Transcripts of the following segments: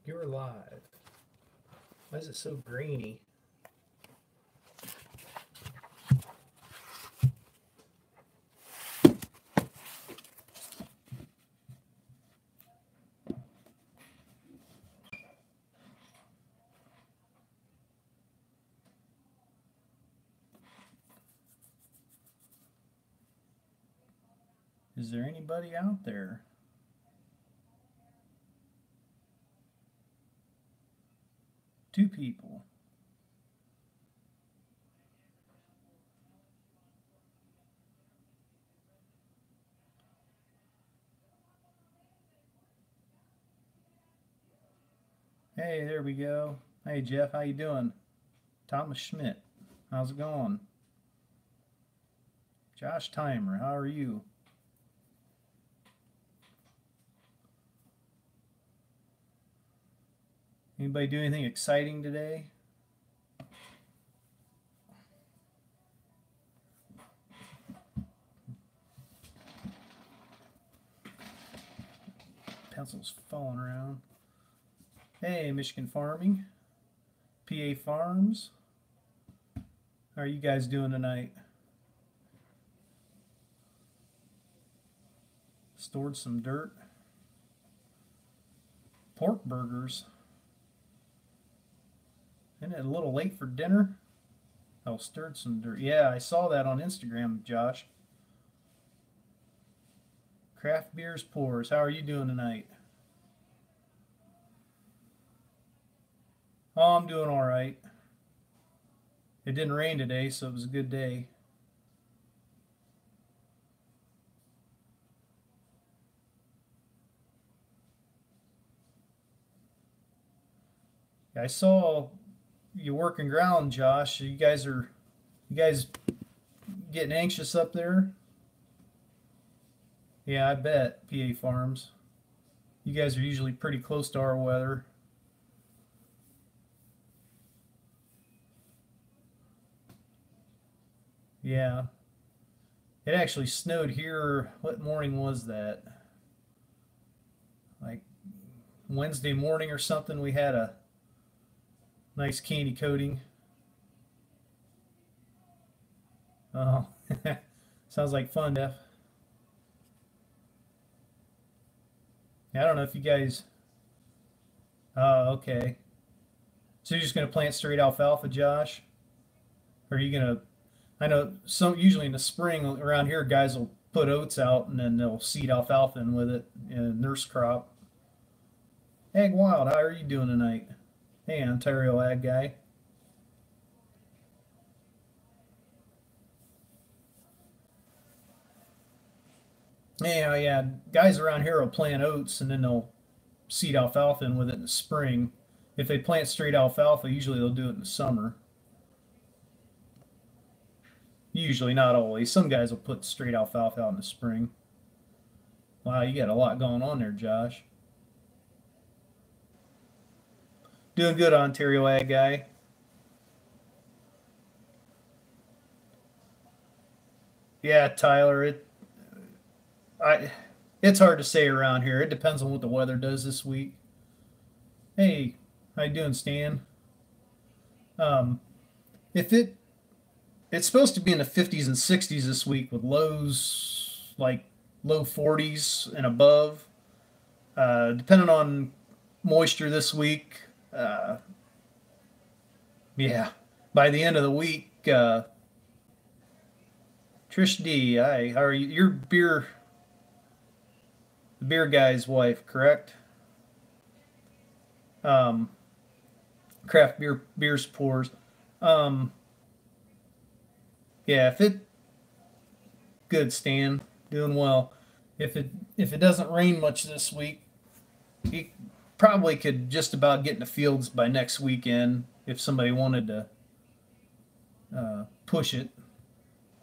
You're live. Why is it so grainy? Is there anybody out there? Two people. Hey, there we go. Hey, Jeff, how you doing? Thomas Schmidt, how's it going? Josh Timer, how are you? Anybody do anything exciting today? Pencils falling around. Hey, Michigan Farming, PA Farms. How are you guys doing tonight? Stored some dirt. Pork burgers. Isn't it a little late for dinner? Oh, stirred some dirt. Yeah, I saw that on Instagram, Josh. Craft Beers Pours. How are you doing tonight? Oh, I'm doing all right. It didn't rain today, so it was a good day. I saw you working ground, Josh. You guys getting anxious up there? Yeah, I bet, PA Farms. You guys are usually pretty close to our weather. Yeah. It actually snowed here. What morning was that? Like Wednesday morning or something. We had a nice candy coating. Oh, sounds like fun, Jeff. Yeah, I don't know if you guys. Oh, okay. So you're just gonna plant straight alfalfa, Josh? Or are you gonna? I know some usually in the spring around here, guys will put oats out and then they'll seed alfalfa in with it and nurse crop. Ag Wild, how are you doing tonight? Hey, Ontario Ag Guy. Yeah, yeah. Guys around here will plant oats and then they'll seed alfalfa in with it in the spring. If they plant straight alfalfa, usually they'll do it in the summer. Usually, not always. Some guys will put straight alfalfa out in the spring. Wow, you got a lot going on there, Josh. Doing good, Ontario Ag Guy. Yeah, Tyler, I it's hard to say around here. It depends on what the weather does this week. Hey, how you doing, Stan? Um, if it's supposed to be in the 50s and 60s this week with lows like low 40s and above. Depending on moisture this week, uh, yeah, by the end of the week, Trish D, hi, how are you? You're the beer guy's wife, correct? Um, Craft beers pours. Um, yeah, if it good, Stan, doing well. If it doesn't rain much this week, you probably could just about get in the fields by next weekend if somebody wanted to push it.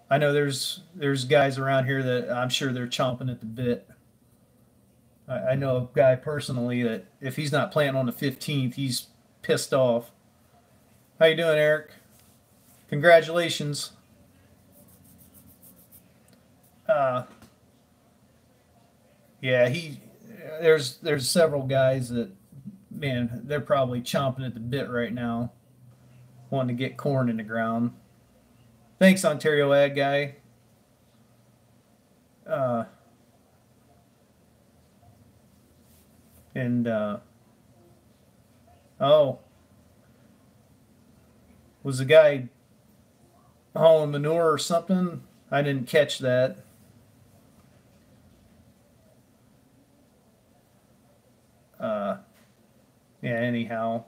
I know there's guys around here that I'm sure they're chomping at the bit. I know a guy personally that if he's not planting on the 15th, he's pissed off. How you doing, Eric? Congratulations. Uh, yeah, he there's several guys that man, they're probably chomping at the bit right now, wanting to get corn in the ground. Thanks, Ontario Ag Guy. Uh, and oh, was the guy hauling manure or something? I didn't catch that. Uh, yeah. Anyhow,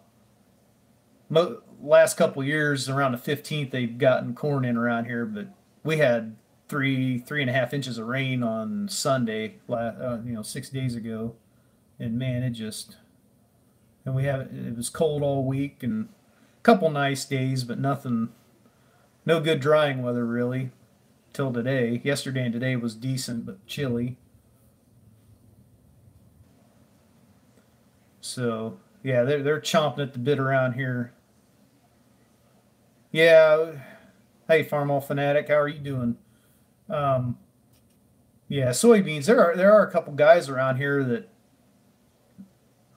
last couple years around the 15th, they've gotten corn in around here, but we had 3.5 inches of rain on Sunday, 6 days ago, and man, and we have it was cold all week and a couple nice days, but nothing, no good drying weather really till today. Yesterday and today was decent but chilly. So yeah, they're chomping at the bit around here. Yeah. Hey, Farm All Fanatic, how are you doing? Um, yeah, soybeans. There are a couple guys around here that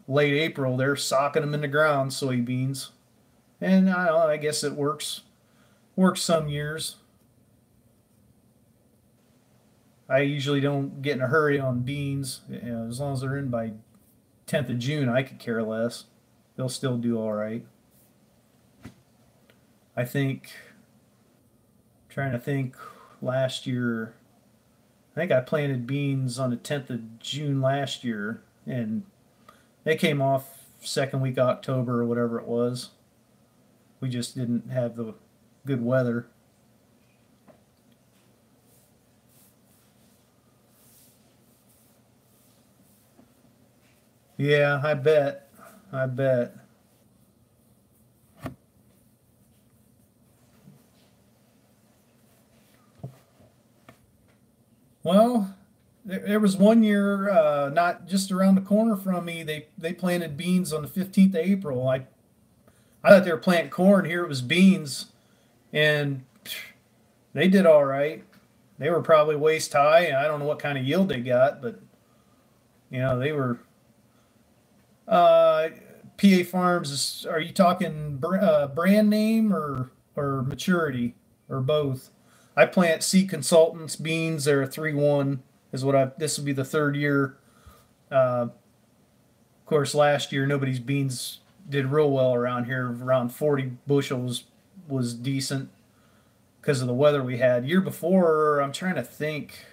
late April they're socking them in the ground, soybeans, and I guess it works some years. I usually don't get in a hurry on beans. As long as they're in by 10th of June, I could care less. They'll still do all right. I think, trying to think, last year, I think I planted beans on the 10th of June last year, and they came off second week of October or whatever it was. We just didn't have the good weather. Yeah, I bet. I bet. Well, there was one year, not just around the corner from me. They planted beans on the 15th of April. I thought they were planting corn. Here it was beans, and they did all right. They were probably waist high. I don't know what kind of yield they got, but they were. Uh, PA Farms. Are you talking brand name or maturity or both? I plant Seed Consultants beans. They're a 3-1 is what I. This will be the third year. Of course, last year nobody's beans did real well around here. Around 40 bushels was decent because of the weather we had. Year before, I'm trying to think.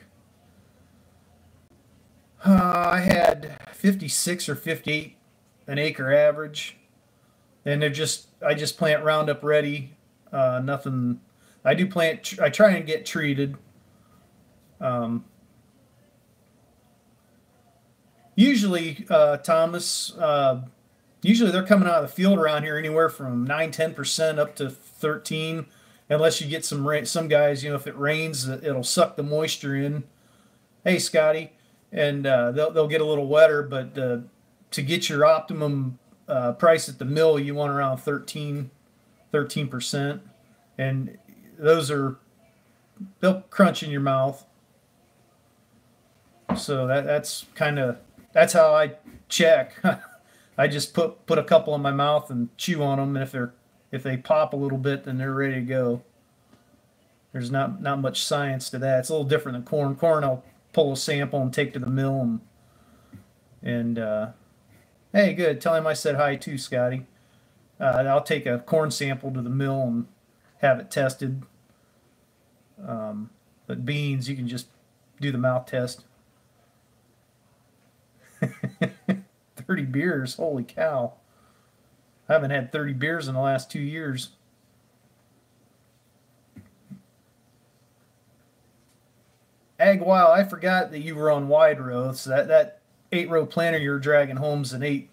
I had 56 or 58 an acre average, and I just plant Roundup Ready. Nothing. I do plant. I try and get treated. Um, Usually, Thomas. Usually they're coming out of the field around here anywhere from 9-10% up to 13, unless you get some rain. Some guys, if it rains, it'll suck the moisture in. Hey, Scotty, and they'll get a little wetter, but to get your optimum price at the mill, you want around 13%, and those are they'll crunch in your mouth. So that's how I check. I just put a couple in my mouth and chew on them, and if they pop a little bit, then they're ready to go. There's not much science to that. It's a little different than corn. Corn, I'll pull a sample and take to the mill and hey, good. Tell him I said hi too, Scotty. I'll take a corn sample to the mill and have it tested. But beans, you can just do the mouth test. 30 beers, holy cow! I haven't had 30 beers in the last 2 years. Ag Wild, I forgot that you were on wide row. So that 8 row planter you're dragging home's an 8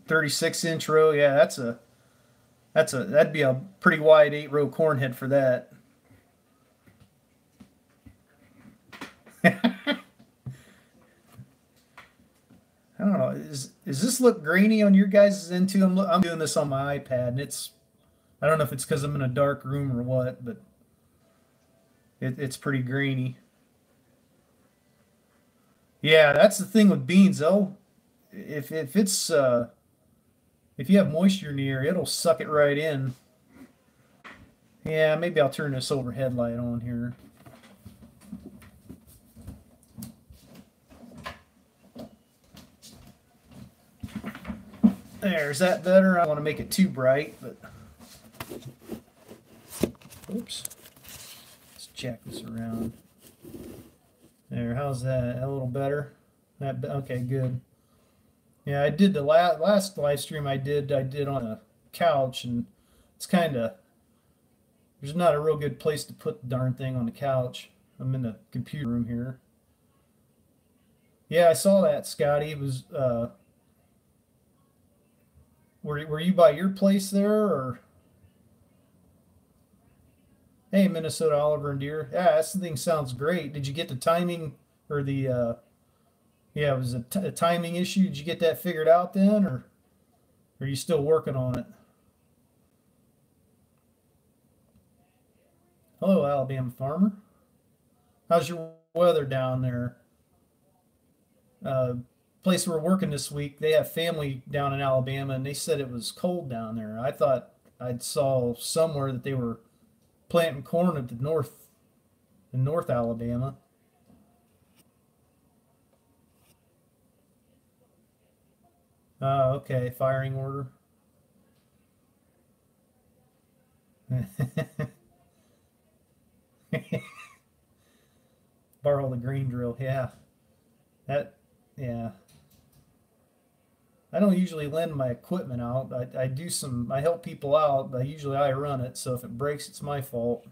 36-inch row. Yeah, that'd be a pretty wide 8 row corn head for that. I don't know. Is this look grainy on your guys' end too? I'm doing this on my iPad, and I don't know if it's because I'm in a dark room or what, but it's pretty grainy. Yeah, that's the thing with beans though. If it's If you have moisture in the air, it'll suck it right in. Yeah, maybe I'll turn this overhead light on here. There, is that better? I don't want to make it too bright, but oops. Let's jack this around. There, how's that? A little better? That okay, good. Yeah, I did the last live stream I did on a couch, and it's kind of there's not a real good place to put the darn thing on the couch. I'm in the computer room here. Yeah, I saw that, Scotty. It was were you by your place there or hey Minnesota Oliver and Deer? Yeah, this thing sounds great. Did you get the timing or the yeah, it was a timing issue. Did you get that figured out then or are you still working on it? Hello, Alabama farmer. How's your weather down there? Uh, Place we're working this week, they have family down in Alabama, and they said it was cold down there. I thought I'd saw somewhere that they were planting corn at the north in North Alabama. Okay, firing order. Borrow the green drill. Yeah, that. Yeah, I don't usually lend my equipment out. I do some. I help people out, but usually I run it. So if it breaks, it's my fault.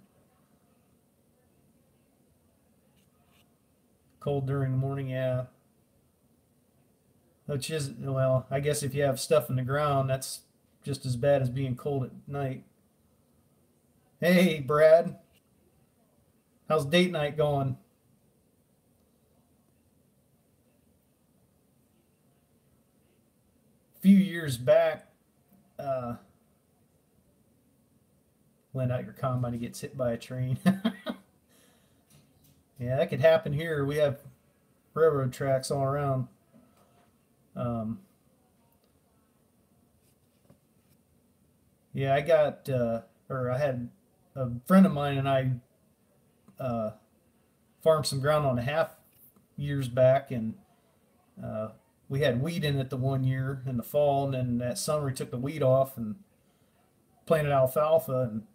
Cold during the morning. Yeah, which is well. I guess if you have stuff in the ground, that's just as bad as being cold at night. Hey, Brad, how's date night going? A few years back, uh, lend out your combine, gets hit by a train. Yeah, that could happen here. We have railroad tracks all around. Um, yeah, I got, or I had a friend of mine and I uh, farmed some ground on a half years back, and uh, we had wheat in it the one year in the fall, and then that summer he took the wheat off and planted alfalfa, and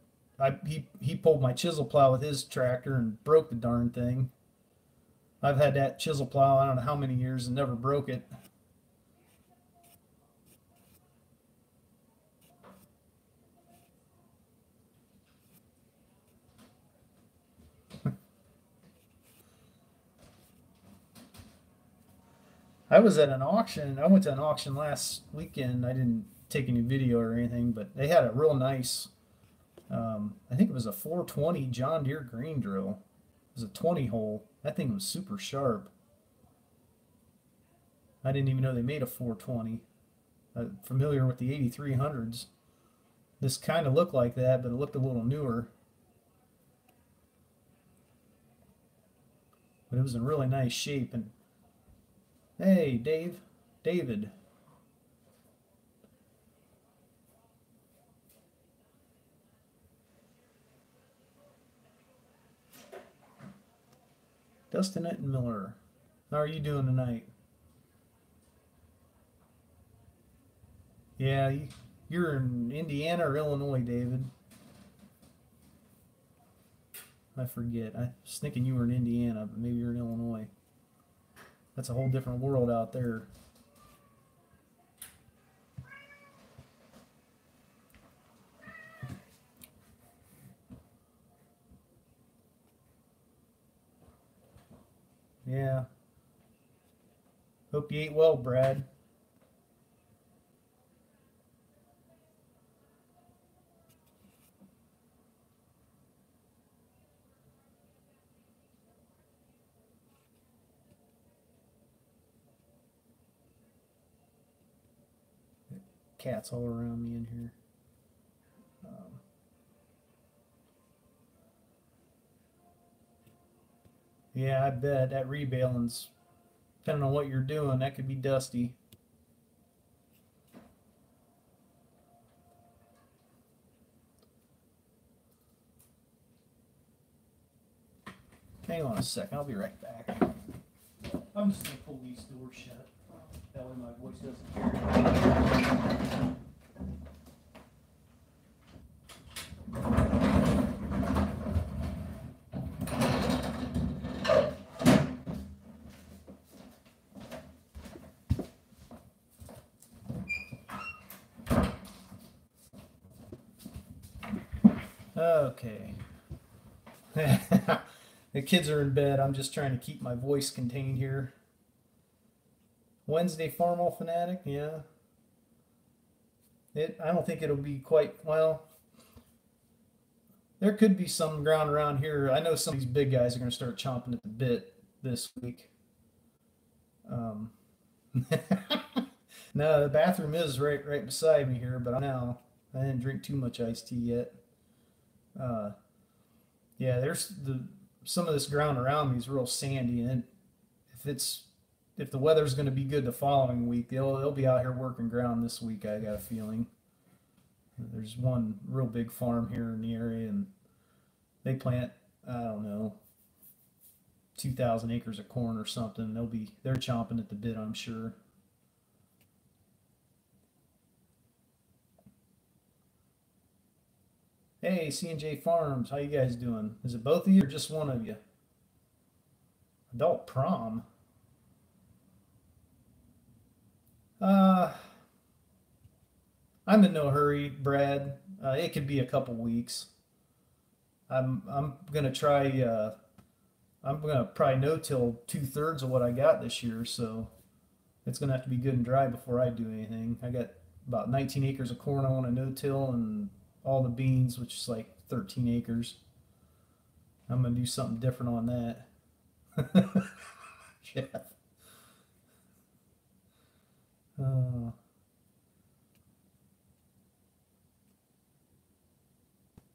he pulled my chisel plow with his tractor and broke the darn thing. I've had that chisel plow I don't know how many years and never broke it. I was at an auction. I went to an auction last weekend. I didn't take any video or anything, but they had a real nice. I think it was a 420 John Deere green drill. It was a 20 hole. That thing was super sharp. I didn't even know they made a 420. Familiar with the 8300s. This kind of looked like that, but it looked a little newer. But it was in really nice shape. And hey, David, Dustin and Miller. How are you doing tonight? Yeah, you're in Indiana or Illinois, David? I forget. I was thinking you were in Indiana, but maybe you're in Illinois. That's a whole different world out there. Yeah. Hope you ate well, Brad. Cats all around me in here. Um, yeah, I bet that rebaling's depending on what you're doing, that could be dusty. Hang on a sec. I'll be right back. I'm just going to pull these doors shut. That way my voice doesn't carry. Okay. The kids are in bed. I'm just trying to keep my voice contained here. Wednesday Formal Fanatic, yeah. I don't think it'll be quite, well, there could be some ground around here. I know some of these big guys are going to start chomping at the bit this week. Um, no, the bathroom is right beside me here, but now I didn't drink too much iced tea yet. Uh, yeah, there's some of this ground around me is real sandy, and if the weather's going to be good the following week, they'll be out here working ground this week. I got a feeling. There's one real big farm here in the area, and they plant, I don't know, 2,000 acres of corn or something. They're chomping at the bit, I'm sure. Hey, C&J Farms, how you guys doing? Is it both of you or just one of you? Adult prom. Uh, I'm in no hurry, Brad. It could be a couple weeks. I'm gonna try. I'm gonna probably no-till 2/3 of what I got this year, so it's gonna have to be good and dry before I do anything. I got about 19 acres of corn I want to no-till, and all the beans, which is like 13 acres. I'm gonna do something different on that. Jeff. Uh,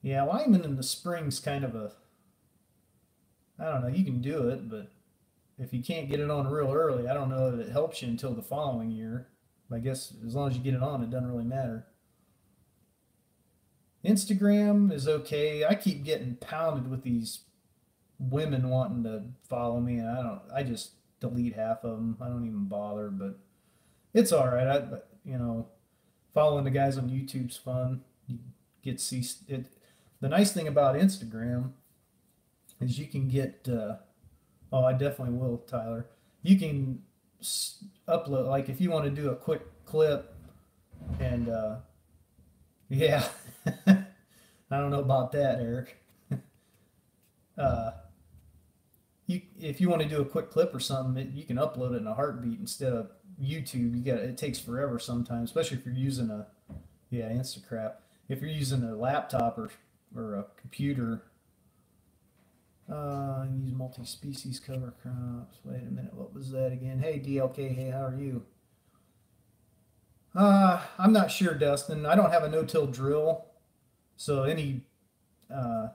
yeah, lineman in the spring's kind of a, I don't know, you can do it, but if you can't get it on real early, I don't know that it helps you until the following year. I guess as long as you get it on, it doesn't really matter. Instagram is okay. I keep getting pounded with these women wanting to follow me, and I just delete half of them. I don't even bother, but it's all right. Following the guys on YouTube's fun. You get to see it. The nice thing about Instagram is you can get. Oh, I definitely will, Tyler. You can upload, like if you want to do a quick clip, and yeah, I don't know about that, Eric. uh, if you want to do a quick clip or something, you can upload it in a heartbeat instead of YouTube. It takes forever sometimes, especially if you're using Instacrap. If you're using a laptop or a computer, use multi-species cover crops. Wait a minute, what was that again? Hey DLK, hey, how are you? I'm not sure, Dustin. I don't have a no-till drill, so uh,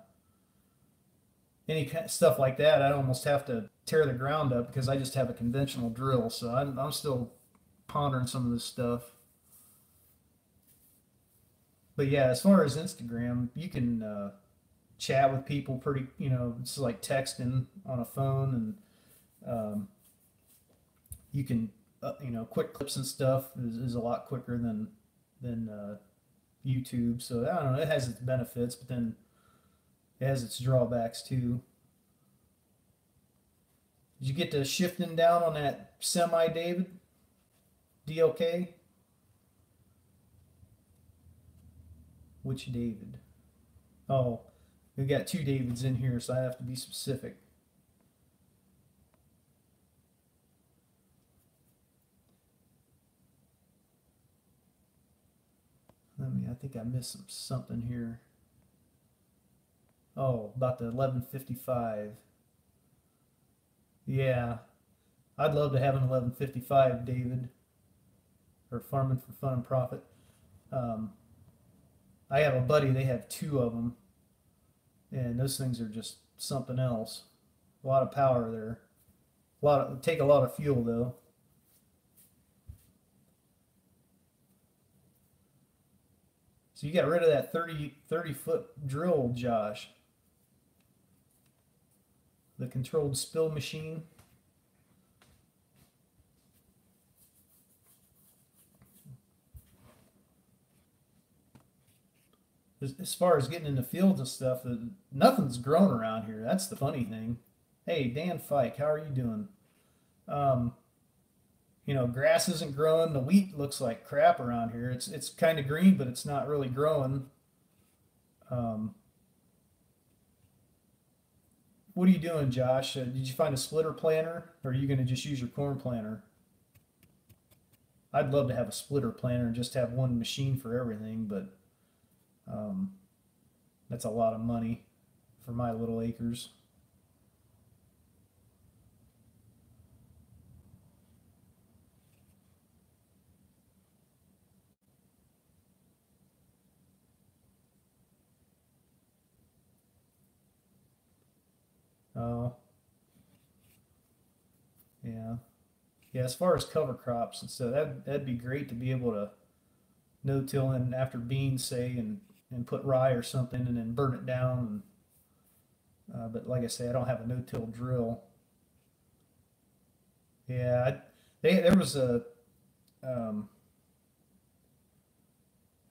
any stuff like that, I almost have to tear the ground up because I just have a conventional drill. So I'm still pondering some of this stuff. But yeah, as far as Instagram, you can chat with people pretty, it's like texting on a phone, and you can, quick clips and stuff is a lot quicker than YouTube. So I don't know, it has its benefits, but then it has its drawbacks too. Did you get to shifting down on that semi, David? DLK? Which David? Oh, we got two Davids in here, so I have to be specific. I think I missed something here. Oh, about the 1155. Yeah, I'd love to have an 1155, David, or Farming for Fun and Profit. Um, I have a buddy, they have two of them, and those things are just something else. A lot of power there. Take a lot of fuel though. So you got rid of that 30 foot drill, Josh. the controlled spill machine. As far as getting in the fields and stuff, nothing's grown around here. That's the funny thing. Hey, Dan Fike, how are you doing? Um, grass isn't growing. The wheat looks like crap around here. It's kind of green, but it's not really growing. Um, what are you doing, Josh? Did you find a splitter planter, or are you going to just use your corn planter? I'd love to have a splitter planter and just have one machine for everything, but um, that's a lot of money for my little acres. Oh, yeah. Yeah, as far as cover crops and so that'd be great to be able to no-till in after beans, say, and put rye or something, and then burn it down. But like I say, I don't have a no-till drill. Yeah, there was a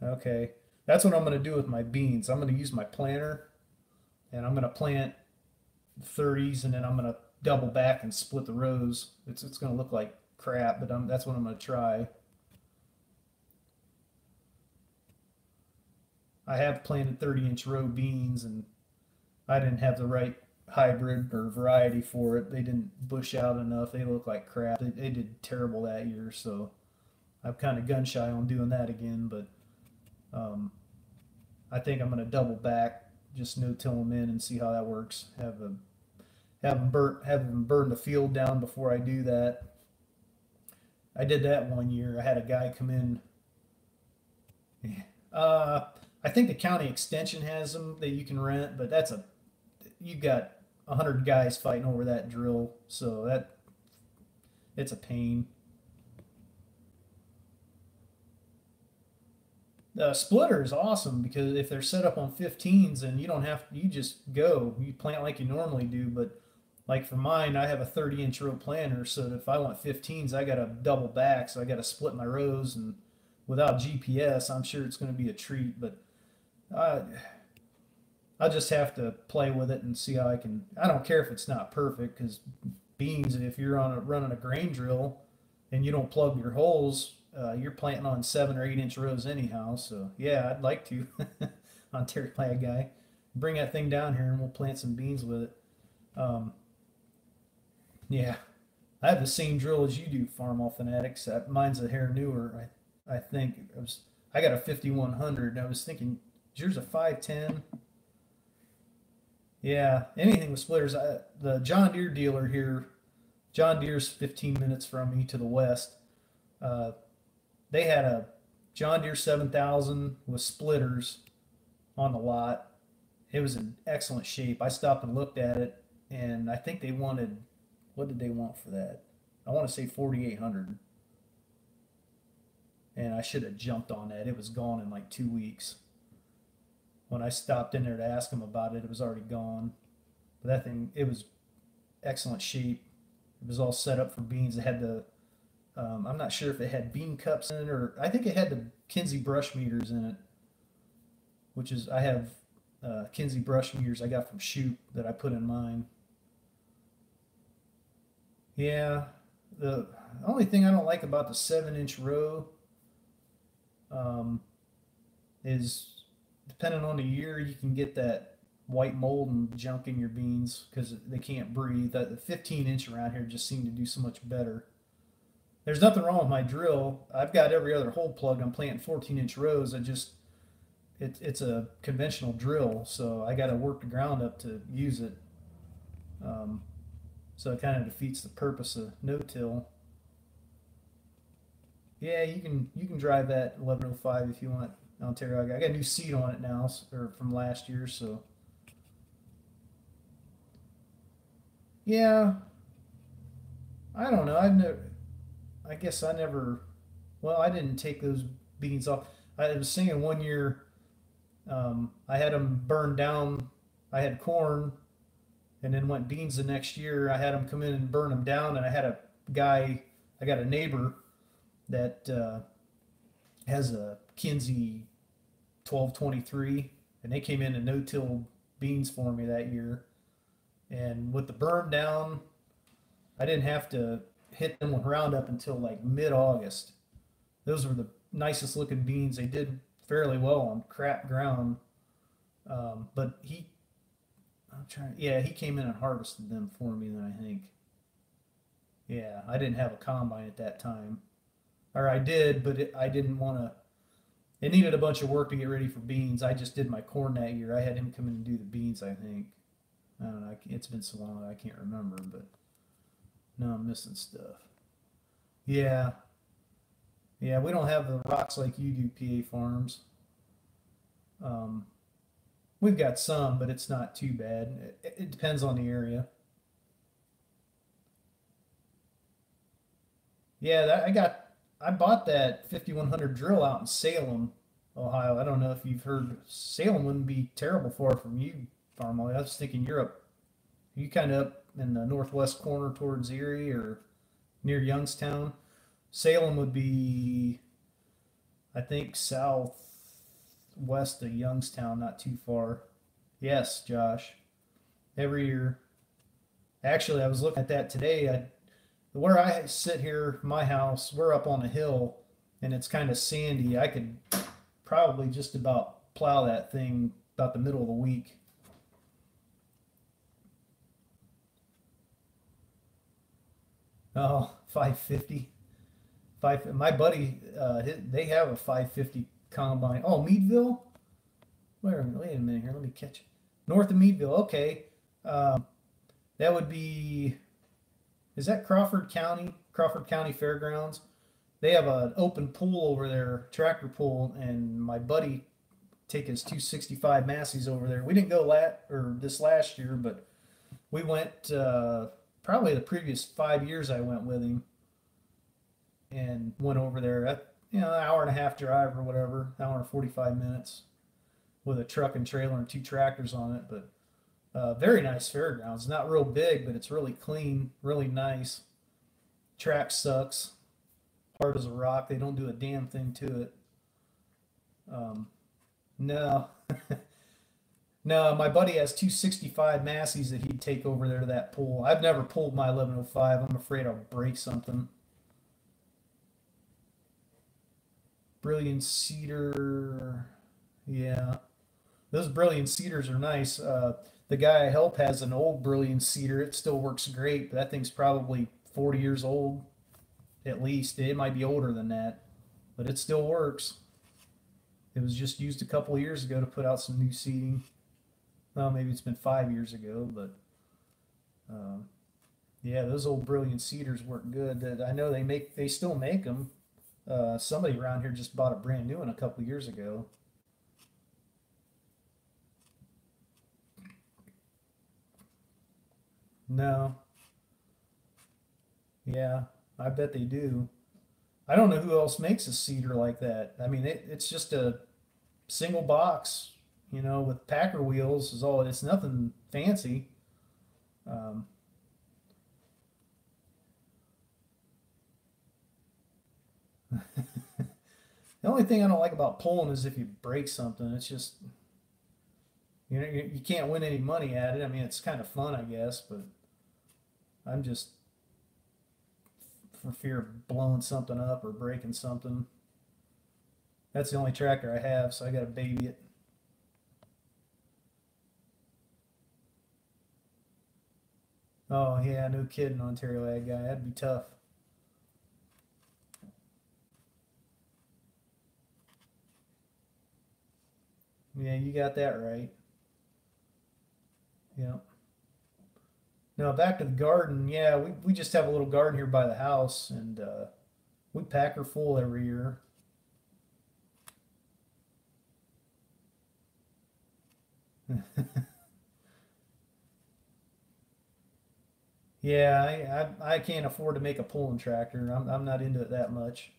okay. That's what I'm going to do with my beans. I'm going to use my planter, and I'm going to plant 30s, and then I'm going to double back and split the rows. It's going to look like crap, but that's what I'm going to try. I have planted 30-inch row beans, and I didn't have the right hybrid or variety for it. They didn't bush out enough. They look like crap. They did terrible that year, so I'm kind of gun shy on doing that again. But um, I think I'm going to double back, just no-till them in and see how that works. Have them burn the field down before I do that. I did that one year. I had a guy come in. Uh, I think the county extension has them that you can rent, but you've got 100 guys fighting over that drill, so it's a pain. The splitter is awesome because if they're set up on 15s, and you don't have you just go, you plant like you normally do. But like for mine, I have a 30-inch row planter, so if I want 15s, I got to double back, so I got to split my rows. And without GPS, I'm sure it's going to be a treat. But I I'll just have to play with it and see how I can. I don't care if it's not perfect because beans, if you're running a grain drill and you don't plug your holes, you're planting on 7 or 8 inch rows anyhow. So yeah, I'd like to. Ontario Flag guy, bring that thing down here and we'll plant some beans with it. Um, yeah, I have the same drill as you do, Farm All Fanatics. Mine's a hair newer. I think I got a 5100. I was thinking, is yours a 510? Yeah, anything with splitters. The John Deere dealer here, John Deere's 15 minutes from me to the west. Uh, they had a John Deere 7000 with splitters on the lot. It was in excellent shape. I stopped and looked at it, and I think they wanted, what did they want for that? I want to say 4,800, and I should have jumped on that. It was gone in like 2 weeks. When I stopped in there to ask them about it, it was already gone. But that thing, it was excellent shape. It was all set up for beans. It had I'm not sure if it had bean cups in it, or I think it had the Kinsey brush meters in it, which is, I have Kinsey brush meters I got from Shoot that I put in mine. Yeah, the only thing I don't like about the 7-inch row um, is depending on the year, you can get that white mold and junk in your beans because they can't breathe. The 15-inch around here just seem to do so much better. There's nothing wrong with my drill. I've got every other hole plugged. I'm planting 14-inch rows. It's a conventional drill, so I got to work the ground up to use it. Um, so it kind of defeats the purpose of no-till. Yeah, you can drive that 1105 if you want, Ontario. I got a new seat on it now, or from last year. So yeah, I don't know. I've never. I guess I never. Well, I didn't take those beans off. I was saying one year, I had them burned down. I had corn, and then went beans the next year. I had them come in and burn them down, and I had a guy, I got a neighbor that has a Kinsey 1223, and they came in and no-till beans for me that year. And with the burn down, I didn't have to hit them with Roundup until like mid-August. Those were the nicest looking beans. They did fairly well on crap ground, but I'm trying. Yeah, he came in and harvested them for me. Then I think. Yeah, I didn't have a combine at that time, or I did, but I didn't want to. It needed a bunch of work to get ready for beans. I just did my corn that year. I had him come in and do the beans. I think. I don't know. It's been so long I can't remember, but no, I'm missing stuff. Yeah, yeah. We don't have the rocks like you do, PA Farms. Um, we've got some, but it's not too bad. It depends on the area. Yeah, I bought that 5100 drill out in Salem, Ohio. I don't know if you've heard. Salem wouldn't be terrible far from you, Farmway. I was thinking you're up, you kind of up in the northwest corner towards Erie or near Youngstown. Salem would be, I think, southwest of Youngstown, not too far. Yes, Josh. Every year. Actually, I was looking at that today. Where I sit here, my house, we're up on a hill and it's kind of sandy. I could probably just about plow that thing about the middle of the week. Oh, 550. My buddy, they have a 550 combine. Oh, Meadville? Wait a minute here. Let me catch it. North of Meadville. Okay. That would be, is that Crawford County? Crawford County Fairgrounds? They have an open pool over there, tractor pool, and my buddy take his 265 Massey's over there. We didn't go this last year, but we went probably the previous 5 years I went with him and went over there at an hour and a half drive or whatever, hour and 45 minutes with a truck and trailer and two tractors on it. But very nice fairgrounds. Not real big, but it's really clean, really nice. Track sucks, hard as a rock. They don't do a damn thing to it. Um, no, no. My buddy has 265 Massey's that he'd take over there to that pool. I've never pulled my 1105. I'm afraid I'll break something. Brilliant cedar. Yeah, those brilliant cedars are nice. The guy I help has an old brilliant cedar. It still works great, but that thing's probably 40 years old at least. It might be older than that, but it still works. It was just used a couple of years ago to put out some new seating. Well, maybe it's been 5 years ago, but uh, yeah, those old brilliant cedars work good. That I know they still make them. Somebody around here just bought a brand new one a couple of years ago. No, yeah, I bet they do. I don't know who else makes a cedar like that. I mean, it's just a single box, with Packer wheels is all. It's nothing fancy. Um, the only thing I don't like about pulling is if you break something. It's just you can't win any money at it. I mean, it's kind of fun, I guess, but I'm just for fear of blowing something up or breaking something. That's the only tractor I have, so I got to baby it. Oh yeah, no kidding, Ontario ag guy. That'd be tough. Yeah, you got that right. Yeah. Now back to the garden. Yeah, we just have a little garden here by the house, and we pack her full every year. Yeah, I can't afford to make a pulling tractor. I'm not into it that much.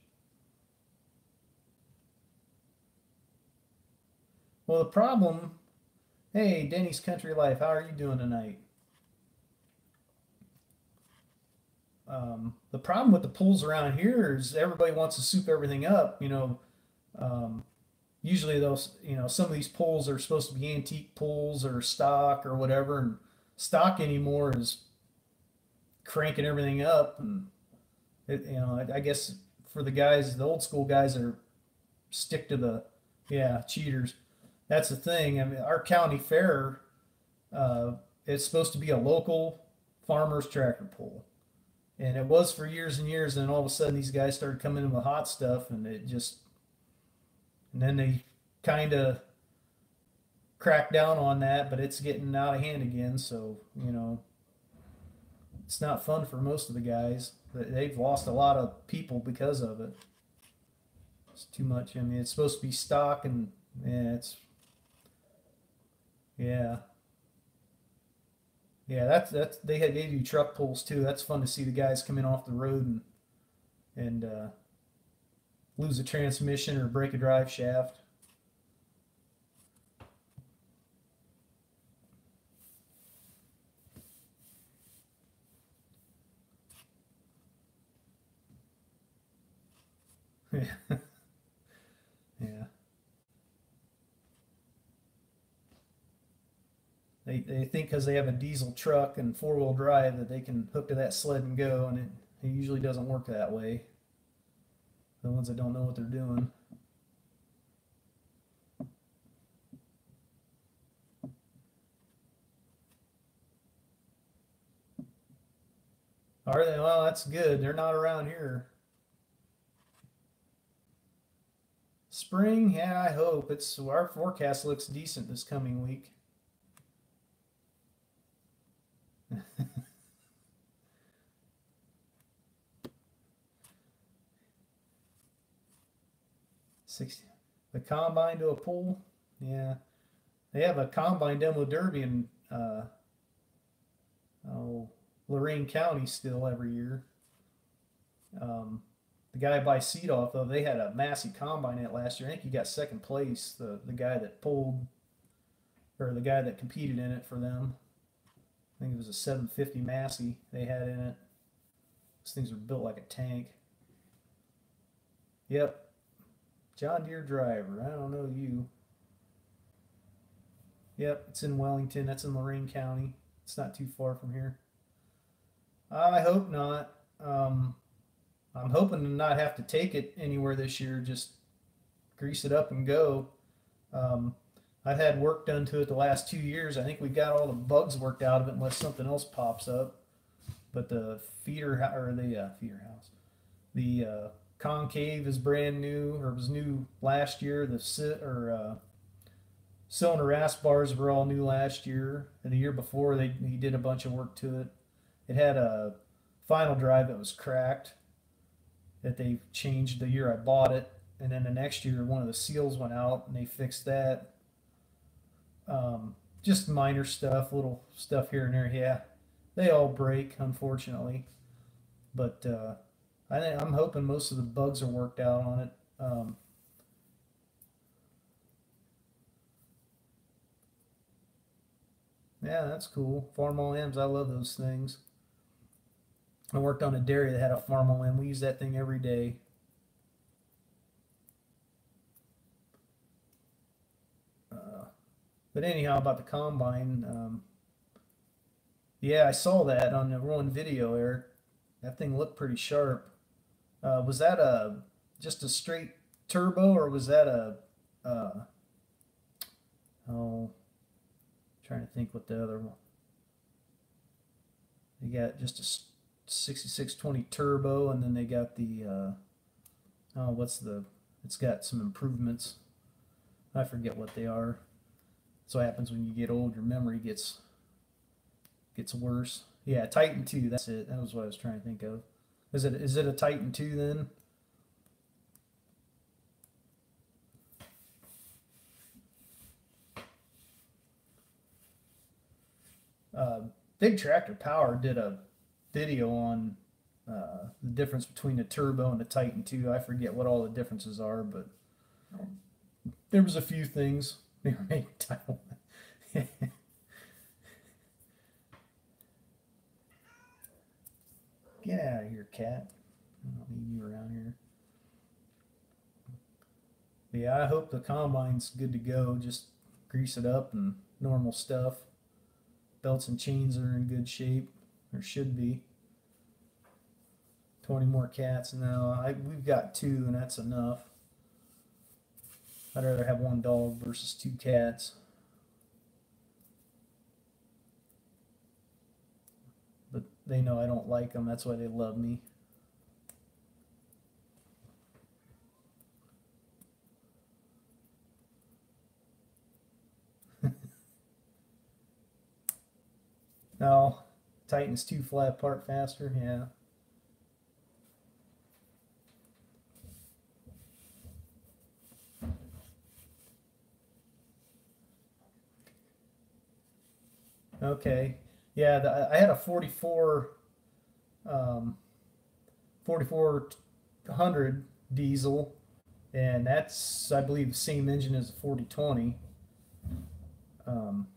Well, the problem. Hey, Denny's Country Life, how are you doing tonight? The problem with the pools around here is everybody wants to soup everything up. Um, usually those, some of these pools are supposed to be antique pools or stock or whatever, and stock anymore is cranking everything up, and I guess for the guys, the old school guys that are stick to the, yeah, cheaters. That's the thing. I mean, our county fair, uh, it's supposed to be a local farmer's tractor pull. And it was for years and years, and then all of a sudden these guys started coming in with hot stuff, and and then they kind of cracked down on that, but it's getting out of hand again. So, it's not fun for most of the guys. They've lost a lot of people because of it. It's too much. I mean, it's supposed to be stock, and yeah, yeah, yeah. That's they do truck pulls too. That's fun to see the guys come in off the road and lose a transmission or break a drive shaft. Yeah, yeah. They think because they have a diesel truck and four-wheel drive that they can hook to that sled and go, and it usually doesn't work that way. The ones that don't know what they're doing. Are they? Well, that's good. They're not around here. Spring, yeah, I hope. It's our forecast looks decent this coming week. 60. The combine to a pool. Yeah, they have a combine demo derby in oh, Lorain County still every year. Um, the guy by Seed Off though, they had a massive combine at last year. I think he got second place. The guy that pulled, or the guy that competed in it for them. I think it was a 750 Massey they had in it. These things are built like a tank. Yep, John Deere driver. I don't know you. Yep, it's in Wellington. That's in Lorain County. It's not too far from here. I hope not. I'm hoping to not have to take it anywhere this year. Just grease it up and go. Um, I've had work done to it the last 2 years. I think we got all the bugs worked out of it unless something else pops up. But the or the feeder house, the concave is brand new, or was new last year. The cylinder ass bars were all new last year, and the year before he did a bunch of work to it. It had a final drive that was cracked that they changed the year I bought it, and then the next year one of the seals went out and they fixed that. Just minor stuff, little stuff here and there. Yeah, they all break unfortunately, but I'm hoping most of the bugs are worked out on it. Yeah, that's cool. Farm M's, I love those things. I worked on a dairy that had a Farm M. We use that thing every day. Uh, but anyhow, about the combine, yeah, I saw that on the one video, Eric. That thing looked pretty sharp. Was that a just a straight turbo, or was that a oh, trying to think what the other one? They got just a 6620 turbo, and then they got the oh, what's the? It's got some improvements. I forget what they are. So what happens when you get old, your memory gets worse. Yeah, Titan 2, that's it. That was what I was trying to think of. Is it a Titan 2 then? Uh, Big Tractor Power did a video on the difference between the turbo and the Titan 2. I forget what all the differences are, but there was a few things they were making title. Get out of here, cat. I don't need you around here. But yeah, I hope the combine's good to go. Just grease it up and normal stuff. Belts and chains are in good shape, or should be. 20 more cats now. We've got two, and that's enough. I'd rather have one dog versus two cats. But they know I don't like them. That's why they love me. No, tightens too flat apart faster. Yeah. Okay. Yeah, I had a 44, um, 4400 diesel, and that's, I believe, the same engine as the 4020. Um,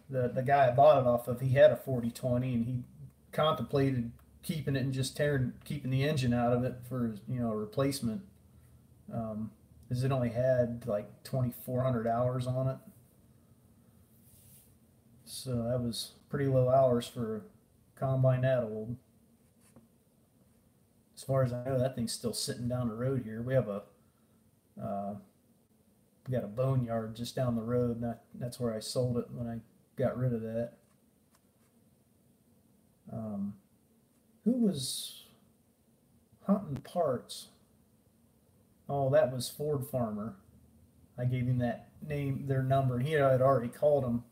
the guy I bought it off of, he had a 4020, and he contemplated keeping it and just keeping the engine out of it for a replacement, because it only had like 2400 hours on it. So that was pretty low hours for a combine that old. As far as I know, that thing's still sitting down the road here. Uh, we got a boneyard just down the road, and that's where I sold it when I got rid of that. Um, who was hunting parts? Oh, that was Ford Farmer. I gave him that name, their number. He had already called him.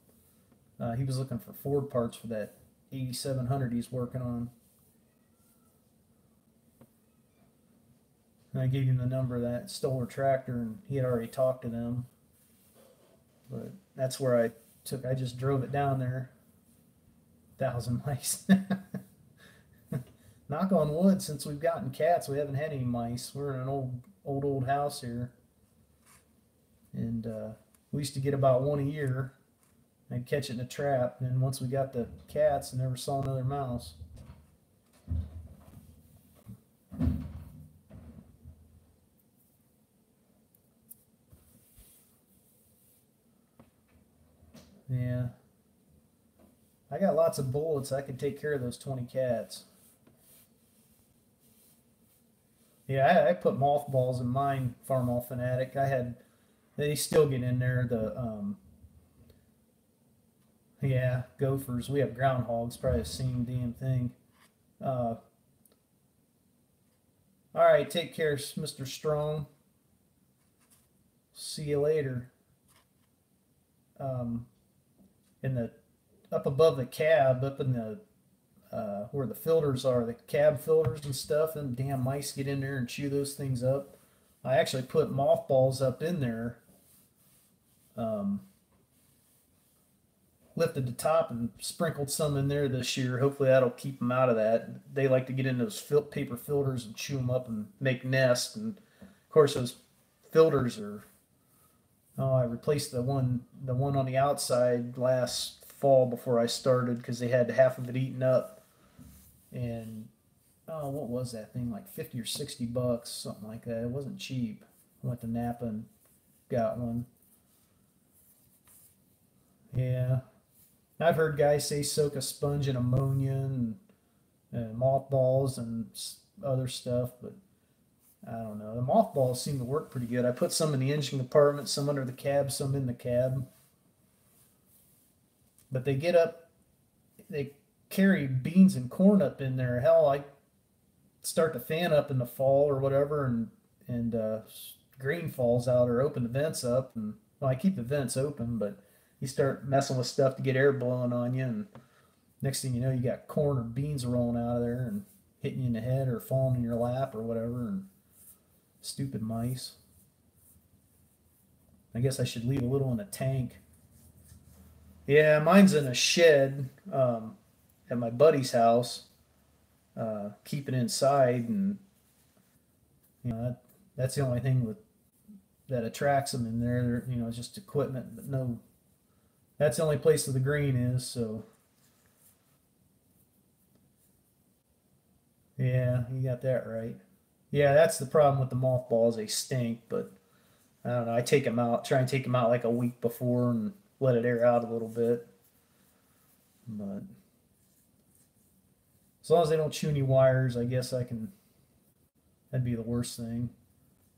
He was looking for Ford parts for that 8700 he's working on. And I gave him the number of that Stoller tractor, and he had already talked to them. But that's where I just drove it down there. 1,000 mice. Knock on wood, since we've gotten cats, we haven't had any mice. We're in an old house here. And we used to get about one a year. I'd catch it in a trap, and then once we got the cats, I never saw another mouse. Yeah. I got lots of bullets. I could take care of those 20 cats. Yeah, I put mothballs in mine, Farmall Fanatic. They still get in there. Yeah, gophers. We have groundhogs, probably the same damn thing. Uh, all right, take care, Mr. Strong. See you later. Um, in the Up above the cab, up in the where the filters are, the cab filters and stuff, and damn mice get in there and chew those things up. I actually put mothballs up in there, um, lifted the top and sprinkled some in there this year. Hopefully that'll keep them out of that. They like to get in those paper filters and chew them up and make nests. And of course those filters are. Oh, I replaced the one on the outside last fall before I started because they had half of it eaten up. And oh, what was that thing, like 50 or $60, something like that. It wasn't cheap. I went to Napa and got one. Yeah, I've heard guys say soak a sponge in ammonia and mothballs and other stuff, but I don't know. The mothballs seem to work pretty good. I put some in the engine compartment, some under the cab, some in the cab. But they carry beans and corn up in there. Hell, I start the fan up in the fall or whatever, and grain falls out, or open the vents up, and well, I keep the vents open, but you start messing with stuff to get air blowing on you, and next thing you know, you got corn or beans rolling out of there and hitting you in the head or falling in your lap or whatever, and stupid mice. I guess I should leave a little in a tank. Yeah, mine's in a shed, at my buddy's house. Keep it inside, and that's the only thing that attracts them in there. It's just equipment, but no, that's the only place where the grain is. So Yeah, you got that right. Yeah, that's the problem with the mothballs. They stink, but I don't know. I take them out, try and take them out like a week before and let it air out a little bit. But as long as they don't chew any wires, I guess I can. That'd be the worst thing.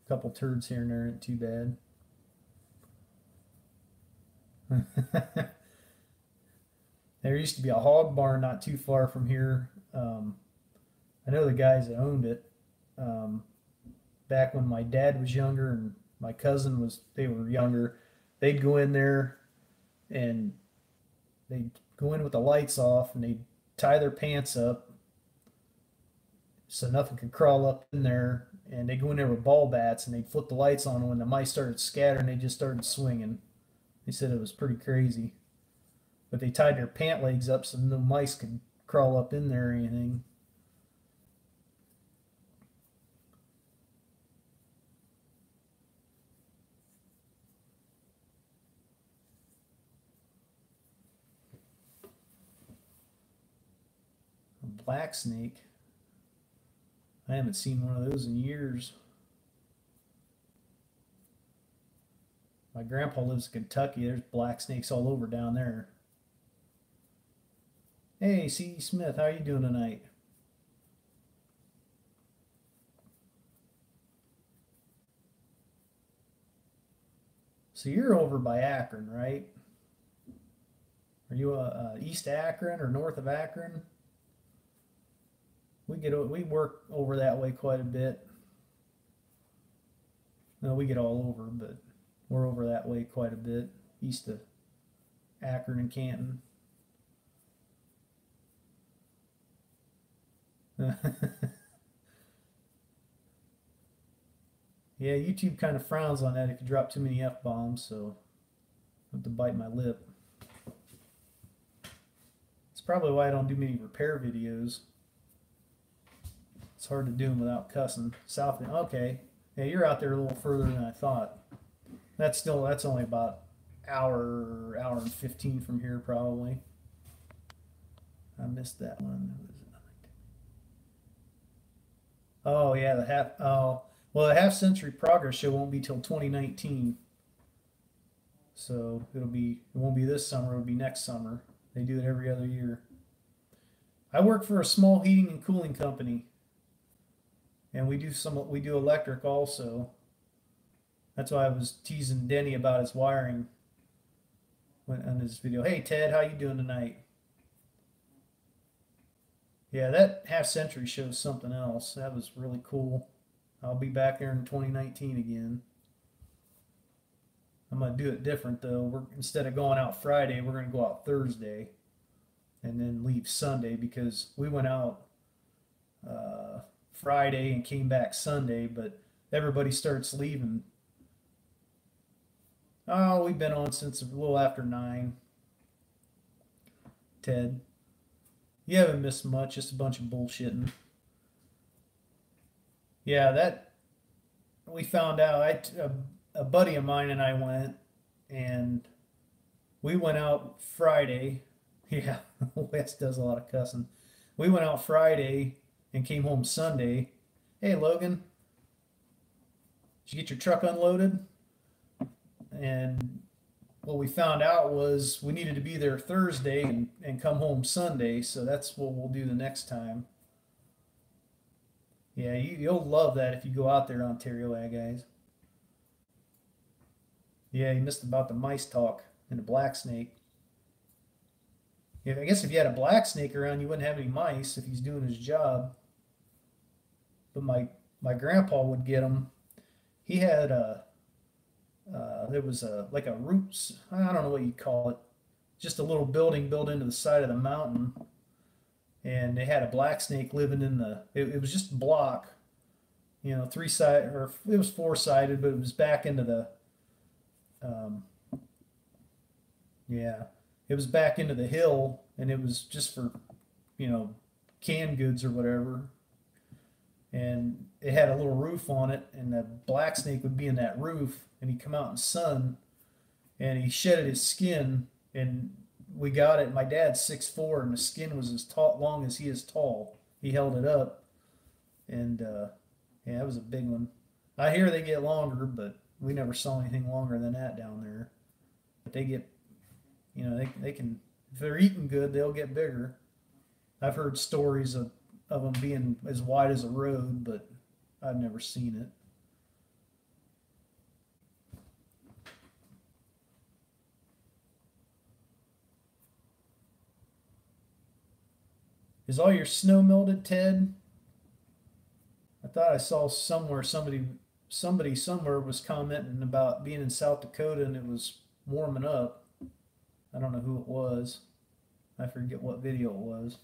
A couple turds here and there ain't too bad. There used to be a hog barn not too far from here. I know the guys that owned it. Um, Back when my dad was younger and my cousin was, they were younger. They'd go in there and they'd go in with the lights off and they'd tie their pants up so nothing could crawl up in there. And they'd go in there with ball bats and they'd flip the lights on. And when the mice started scattering, they just started swinging. They said it was pretty crazy. But they tied their pant legs up so no mice could crawl up in there or anything. A black snake. I haven't seen one of those in years. My grandpa lives in Kentucky. There's black snakes all over down there. Hey, C. Smith, how are you doing tonight? So you're over by Akron, right? Are you East Akron or north of Akron? We work over that way quite a bit. No, we get all over, but we're over that way quite a bit, east of Akron and Canton. Yeah, YouTube kind of frowns on that if you drop too many f bombs, so I have to bite my lip. It's probably why I don't do many repair videos. It's hard to do them without cussing. South, okay. Yeah, you're out there a little further than I thought. That's only about hour and 15 from here probably. I missed that one. Oh yeah, the half. Oh well, the half century progress show won't be till 2019. So it won't be this summer. It'll be next summer. They do it every other year. I work for a small heating and cooling company, and we do electric also. That's why I was teasing Denny about his wiring on his video. Hey Ted, how you doing tonight? Yeah, that half century shows something else. That was really cool. I'll be back there in 2019 again. I'm gonna do it different though. Instead of going out Friday, we're gonna go out Thursday and then leave Sunday because we went out uh, Friday and came back Sunday, but everybody starts leaving. Oh, we've been on since a little after 9. Ted, you haven't missed much. Just a bunch of bullshitting. Yeah, that we found out. A buddy of mine and I went, and we went out Friday. Yeah, West does a lot of cussing. We went out Friday and came home Sunday. Hey, Logan, did you get your truck unloaded? And what we found out was we needed to be there Thursday and come home Sunday. So that's what we'll do the next time. Yeah, you'll love that if you go out there, Ontario Ag guys. Yeah, you missed about the mice talk and the black snake. Yeah, I guess if you had a black snake around, you wouldn't have any mice if he's doing his job. But my grandpa would get them. He had a there was a like a roots. I don't know what you call it. Just a little building built into the side of the mountain, and they had a black snake living in the. It was just a block, three side or it was four sided, but it was back into the. Um, yeah, it was back into the hill, and it was just for, you know, canned goods or whatever. And it had a little roof on it, and the black snake would be in that roof, and he'd come out in the sun, and he shedded his skin, and we got it. My dad's 6'4", and the skin was as tall, long as he is tall. He held it up, And yeah, it was a big one. I hear they get longer, but we never saw anything longer than that down there. But they get, they can, if they're eating good, they'll get bigger. I've heard stories of them being as wide as a road, but I've never seen it. Is all your snow melted, Ted? I thought I saw somewhere somebody somewhere was commenting about being in South Dakota and it was warming up. I don't know who it was. I forget what video it was.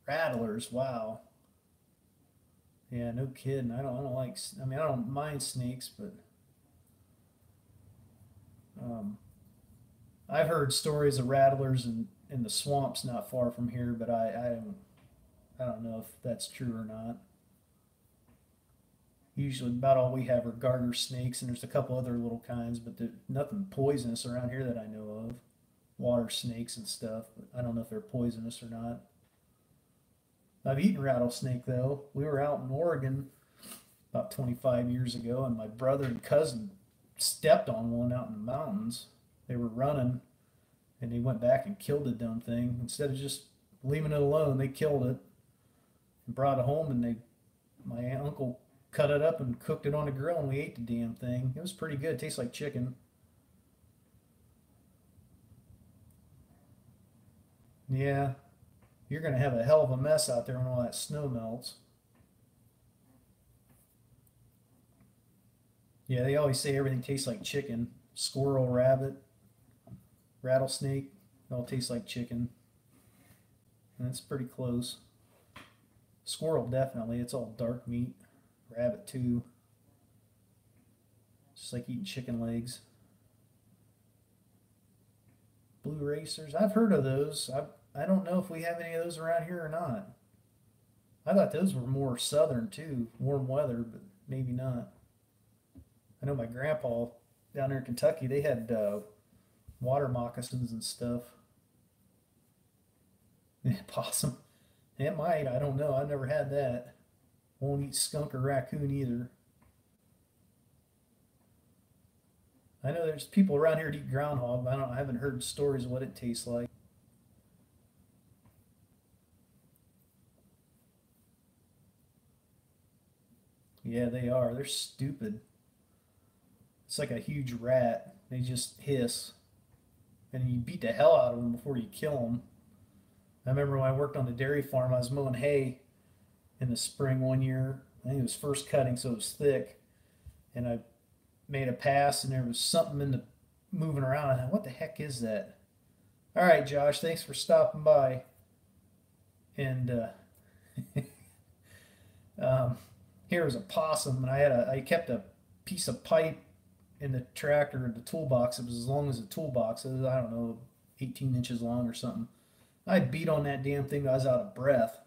Rattlers, wow. Yeah, no kidding. I don't like. I mean, I don't mind snakes, but um, I've heard stories of rattlers in the swamps not far from here, but I don't know if that's true or not. Usually, about all we have are garter snakes, and there's a couple other little kinds, but nothing poisonous around here that I know of. Water snakes and stuff, but I don't know if they're poisonous or not. I've eaten rattlesnake though. We were out in Oregon about 25 years ago, and my brother and cousin stepped on one out in the mountains. They were running, and they went back and killed the dumb thing. Instead of just leaving it alone, they killed it and brought it home, and my uncle cut it up and cooked it on a grill, and we ate the damn thing. It was pretty good. It tastes like chicken. Yeah, you're gonna have a hell of a mess out there when all that snow melts. Yeah, they always say everything tastes like chicken. Squirrel, rabbit, rattlesnake, it all tastes like chicken. And it's pretty close. Squirrel definitely, it's all dark meat. Rabbit too. Just like eating chicken legs. Blue racers, I've heard of those. I don't know if we have any of those around here or not. I thought those were more southern too, warm weather, but maybe not. I know my grandpa down there in Kentucky, they had water moccasins and stuff. Possum. It might. I don't know. I've never had that. Won't eat skunk or raccoon either. I know there's people around here that eat groundhog, but I haven't heard stories of what it tastes like. Yeah, they are. They're stupid. It's like a huge rat. They just hiss, and you beat the hell out of them before you kill them. I remember when I worked on the dairy farm, I was mowing hay in the spring one year. I think it was first cutting, so it was thick, and I made a pass, and there was something in the moving around. I thought, what the heck is that? All right, Josh, thanks for stopping by. And um, here was a possum, and I kept a piece of pipe in the tractor, the toolbox. It was as long as a toolbox. It was, I don't know, 18 inches long or something. I beat on that damn thing. I was out of breath,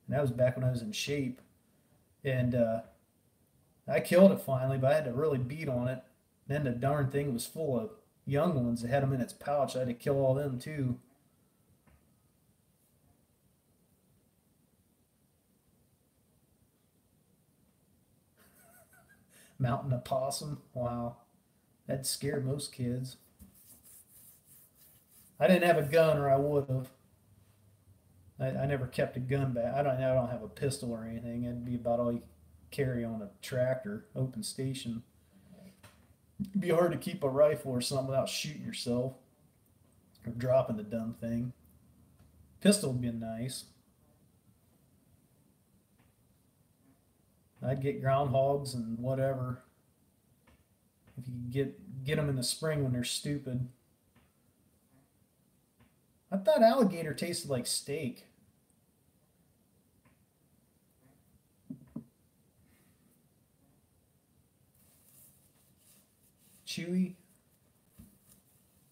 and that was back when I was in shape. And I killed it finally, but I had to really beat on it. Then the darn thing was full of young ones. It had them in its pouch. I had to kill all them too. Mountain opossum. Wow, that scared most kids. I didn't have a gun, or I would have. I never kept a gun back. I don't have a pistol or anything. It'd be about all you carry on a tractor, open station. It'd be hard to keep a rifle or something without shooting yourself or dropping the dumb thing. Pistol would be nice. I'd get groundhogs and whatever if you could get them in the spring when they're stupid. I thought alligator tasted like steak. Chewy,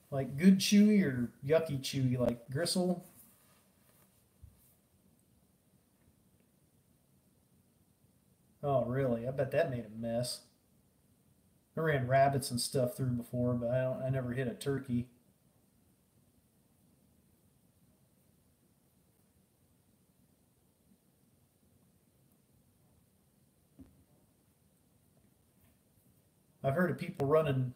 like good chewy or yucky chewy, like gristle. Oh, really? I bet that made a mess. I ran rabbits and stuff through before, but I never hit a turkey. I've heard of people running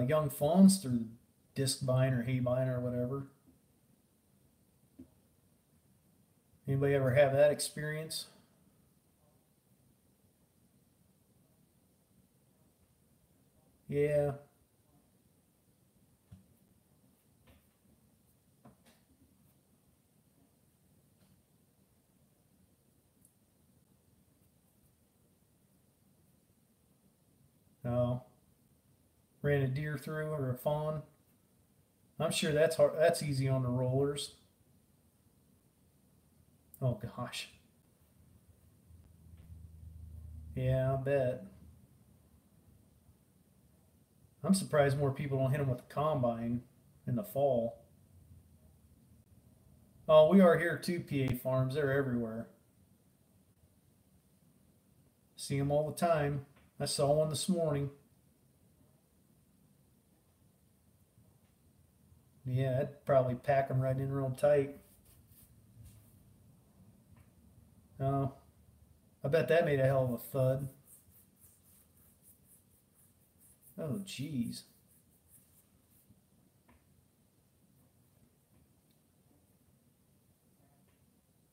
young fawns through disc vine or hay vine or whatever. Anybody ever have that experience? Yeah. No. Ran a deer through or a fawn. I'm sure that's hard. That's easy on the rollers. Oh gosh. Yeah, I bet. I'm surprised more people don't hit them with the combine in the fall. Oh, we are here too, PA farms. They're everywhere. See them all the time. I saw one this morning. Yeah, I'd probably pack them right in real tight. Oh, I bet that made a hell of a thud. Oh, geez.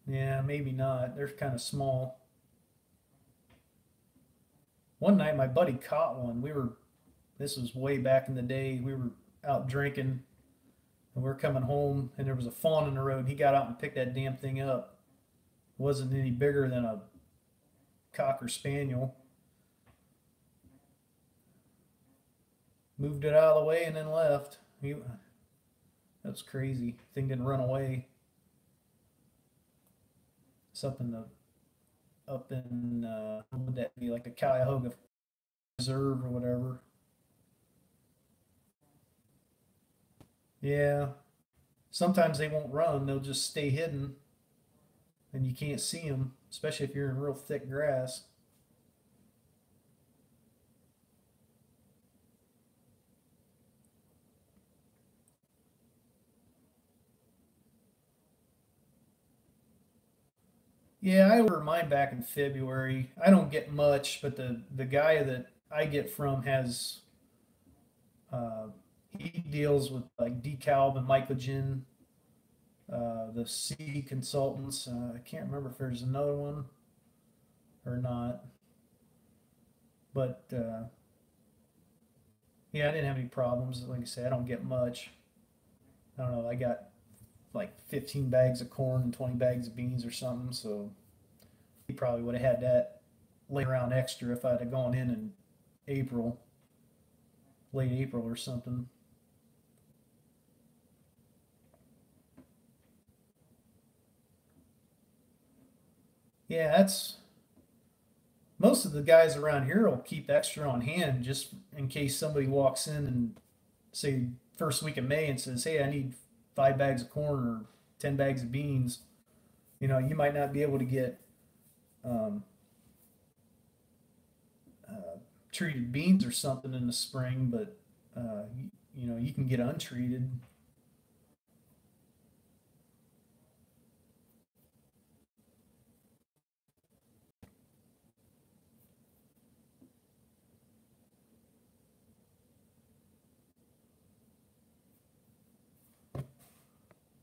Yeah, maybe not. They're kind of small. One night, my buddy caught one. This was way back in the day. We were out drinking and we are coming home and there was a fawn in the road. He got out and picked that damn thing up. It wasn't any bigger than a cocker spaniel. Moved it out of the way and then left. That's crazy. Thing didn't run away. Something up in what would that be, like a Cuyahoga Reserve or whatever. Yeah. Sometimes they won't run. They'll just stay hidden and you can't see them, especially if you're in real thick grass. Yeah, I ordered mine back in February. I don't get much, but the guy that I get from has uh, he deals with like DeKalb and Mycogen, the C consultants. I can't remember if there's another one or not, but yeah, I didn't have any problems. Like I say, I don't get much. I don't know. I got like 15 bags of corn and 20 bags of beans or something, so he probably would have had that laying around extra if I'd have gone in April, late April or something. Yeah, that's most of the guys around here will keep extra on hand just in case somebody walks in and say first week of May and says, "Hey, I need 5 bags of corn or 10 bags of beans." You might not be able to get um, uh, treated beans or something in the spring, but you can get untreated.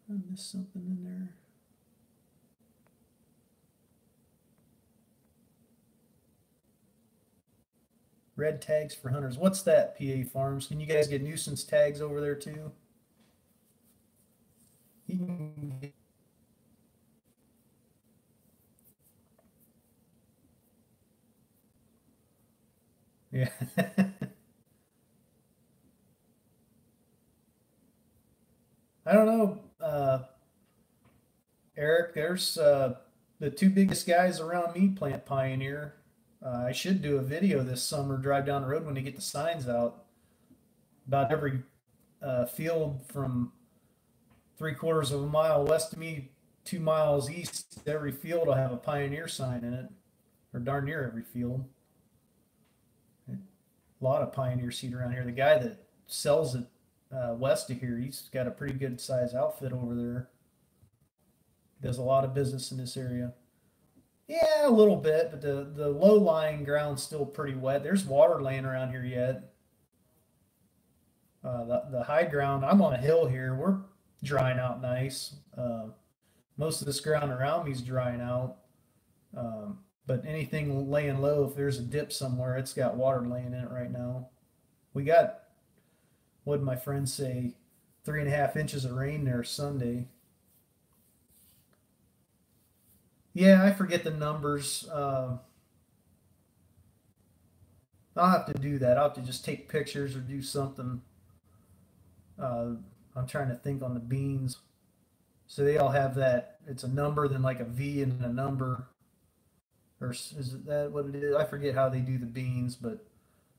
I missed something in there. Red tags for hunters. What's that, PA Farms? Can you guys get nuisance tags over there too? You can Yeah. I don't know, Eric. There's the two biggest guys around me plant Pioneer. I should do a video this summer, drive down the road when they get the signs out. About every field from 3/4 of a mile west of me, 2 miles east, every field will have a Pioneer sign in it, or darn near every field. A lot of Pioneer seed around here. The guy that sells it west of here, he's got a pretty good size outfit over there. Does a lot of business in this area. Yeah, a little bit, but the low lying ground's still pretty wet. There's water laying around here yet. The high ground, I'm on a hill here. We're drying out nice. Most of this ground around me is drying out. But anything laying low, if there's a dip somewhere, it's got water laying in it right now. We got, what did my friend say, 3.5 inches of rain there Sunday. Yeah, I forget the numbers. I'll have to do that. I'll have to just take pictures or do something. Uh, I'm trying to think on the beans. So they all have that. It's a number, then like a V and a number. Or is it that what it is? I forget how they do the beans, but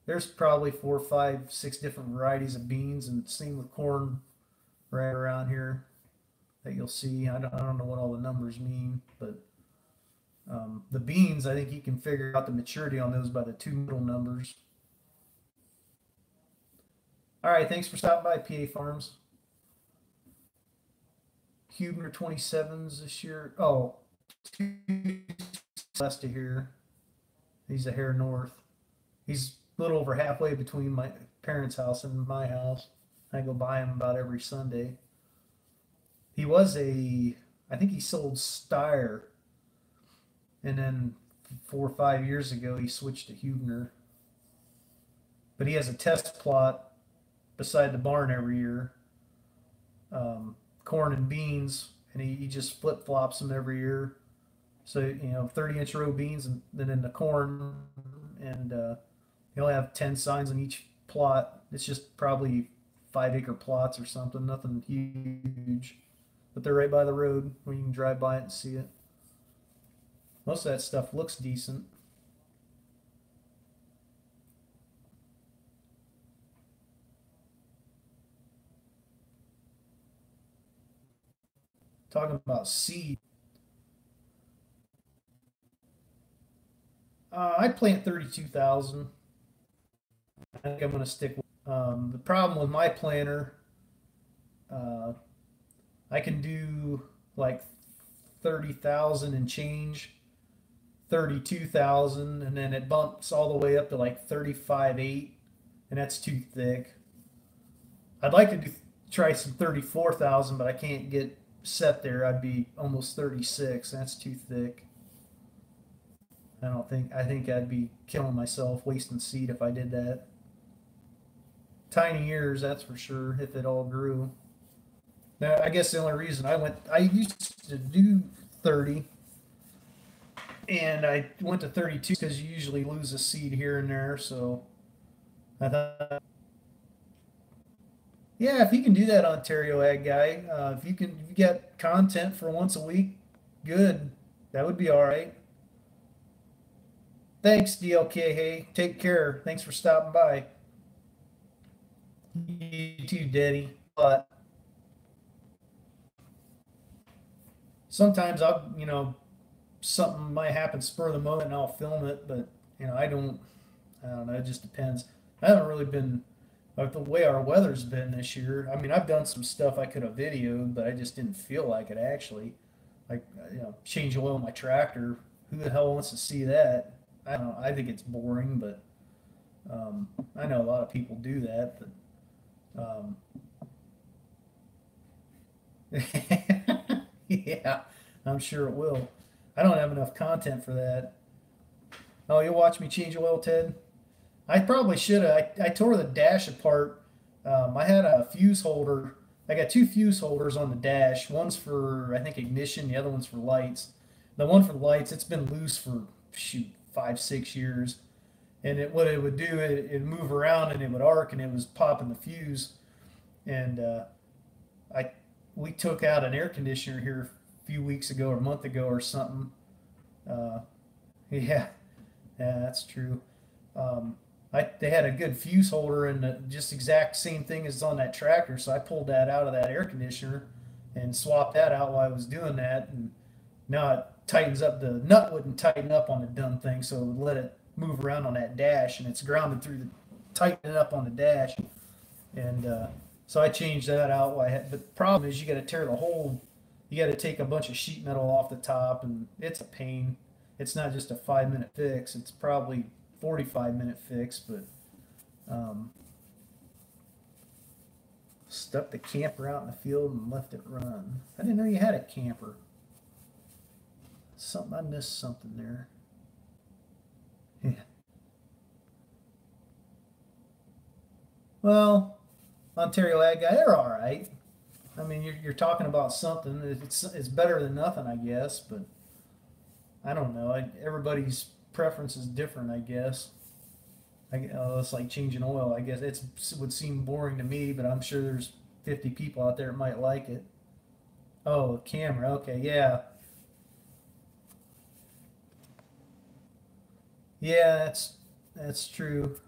there's probably 4, 5, 6 different varieties of beans, and same with corn right around here that you'll see. I don't know what all the numbers mean, but the beans, I think you can figure out the maturity on those by the two middle numbers. All right, thanks for stopping by, PA Farms. Huebner 27s this year. Oh, two west of here. He's a hair north. He's a little over halfway between my parents' house and my house. I go by him about every Sunday. He was I think he sold Steyr, and then 4 or 5 years ago he switched to Huebner. But he has a test plot beside the barn every year, corn and beans, and he just flip flops them every year. So 30-inch row beans, and then in the corn, and he'll have 10 signs on each plot. It's just probably 5-acre plots or something, nothing huge, but they're right by the road where you can drive by it and see it. Most of that stuff looks decent. Talking about seed, I plant 32,000. I think I'm going to stick with. The problem with my planter, uh, I can do like 30,000 and change, 32,000, and then it bumps all the way up to like 35.8, and that's too thick. I'd like to try some 34,000, but I can't get set there. I'd be almost 36. That's too thick. I think I'd be killing myself, wasting seed if I did that. Tiny ears, that's for sure, if it all grew. Now, I guess the only reason I used to do 30, and I went to 32 because you usually lose a seed here and there. So I thought, yeah, if you can do that, Ontario Ag Guy, if you get content for once a week, good. That would be all right. Thanks, DLK. Hey, take care. Thanks for stopping by. You too, Denny. But sometimes something might happen spur of the moment and I'll film it, but I don't know, it just depends. I haven't really been like the way our weather's been this year. I mean, I've done some stuff I could have videoed, but I just didn't feel like it actually. Like, change oil in my tractor. Who the hell wants to see that? I don't know. I think it's boring, but I know a lot of people do that. But yeah, I'm sure it will. I don't have enough content for that. Oh, you'll watch me change oil, Ted? I probably should have. I tore the dash apart. I had a fuse holder. I got two fuse holders on the dash. One's for, I think, ignition. The other one's for lights. The one for lights, it's been loose for, shoot, 5, 6 years. And what it would do, it'd move around and it would arc and it was popping the fuse. And I we took out an air conditioner here a few weeks ago or a month ago or something. Uh, yeah, yeah, that's true. Um, they had a good fuse holder and just exact same thing as on that tractor, so I pulled that out of that air conditioner and swapped that out while I was doing that, and now it tightens up. The nut wouldn't tighten up on the dumb thing, so it would let it move around on that dash, and it's grounded through the tightening up on the dash, and so I changed that out. But the problem is you got to tear the whole, you got to take a bunch of sheet metal off the top, and it's a pain. it's not just a 5 minute fix. It's probably 45-minute fix, but um, stuck the camper out in the field and left it run. I didn't know you had a camper. Something I missed something there. Yeah. Well, Ontario Ag guy, they're all right. I mean, you're talking about something. It's better than nothing, I guess. But I don't know. Everybody's preference is different, I guess. It's like changing oil. I guess it would seem boring to me, but I'm sure there's 50 people out there that might like it. Oh, camera. Okay, yeah, yeah, that's true.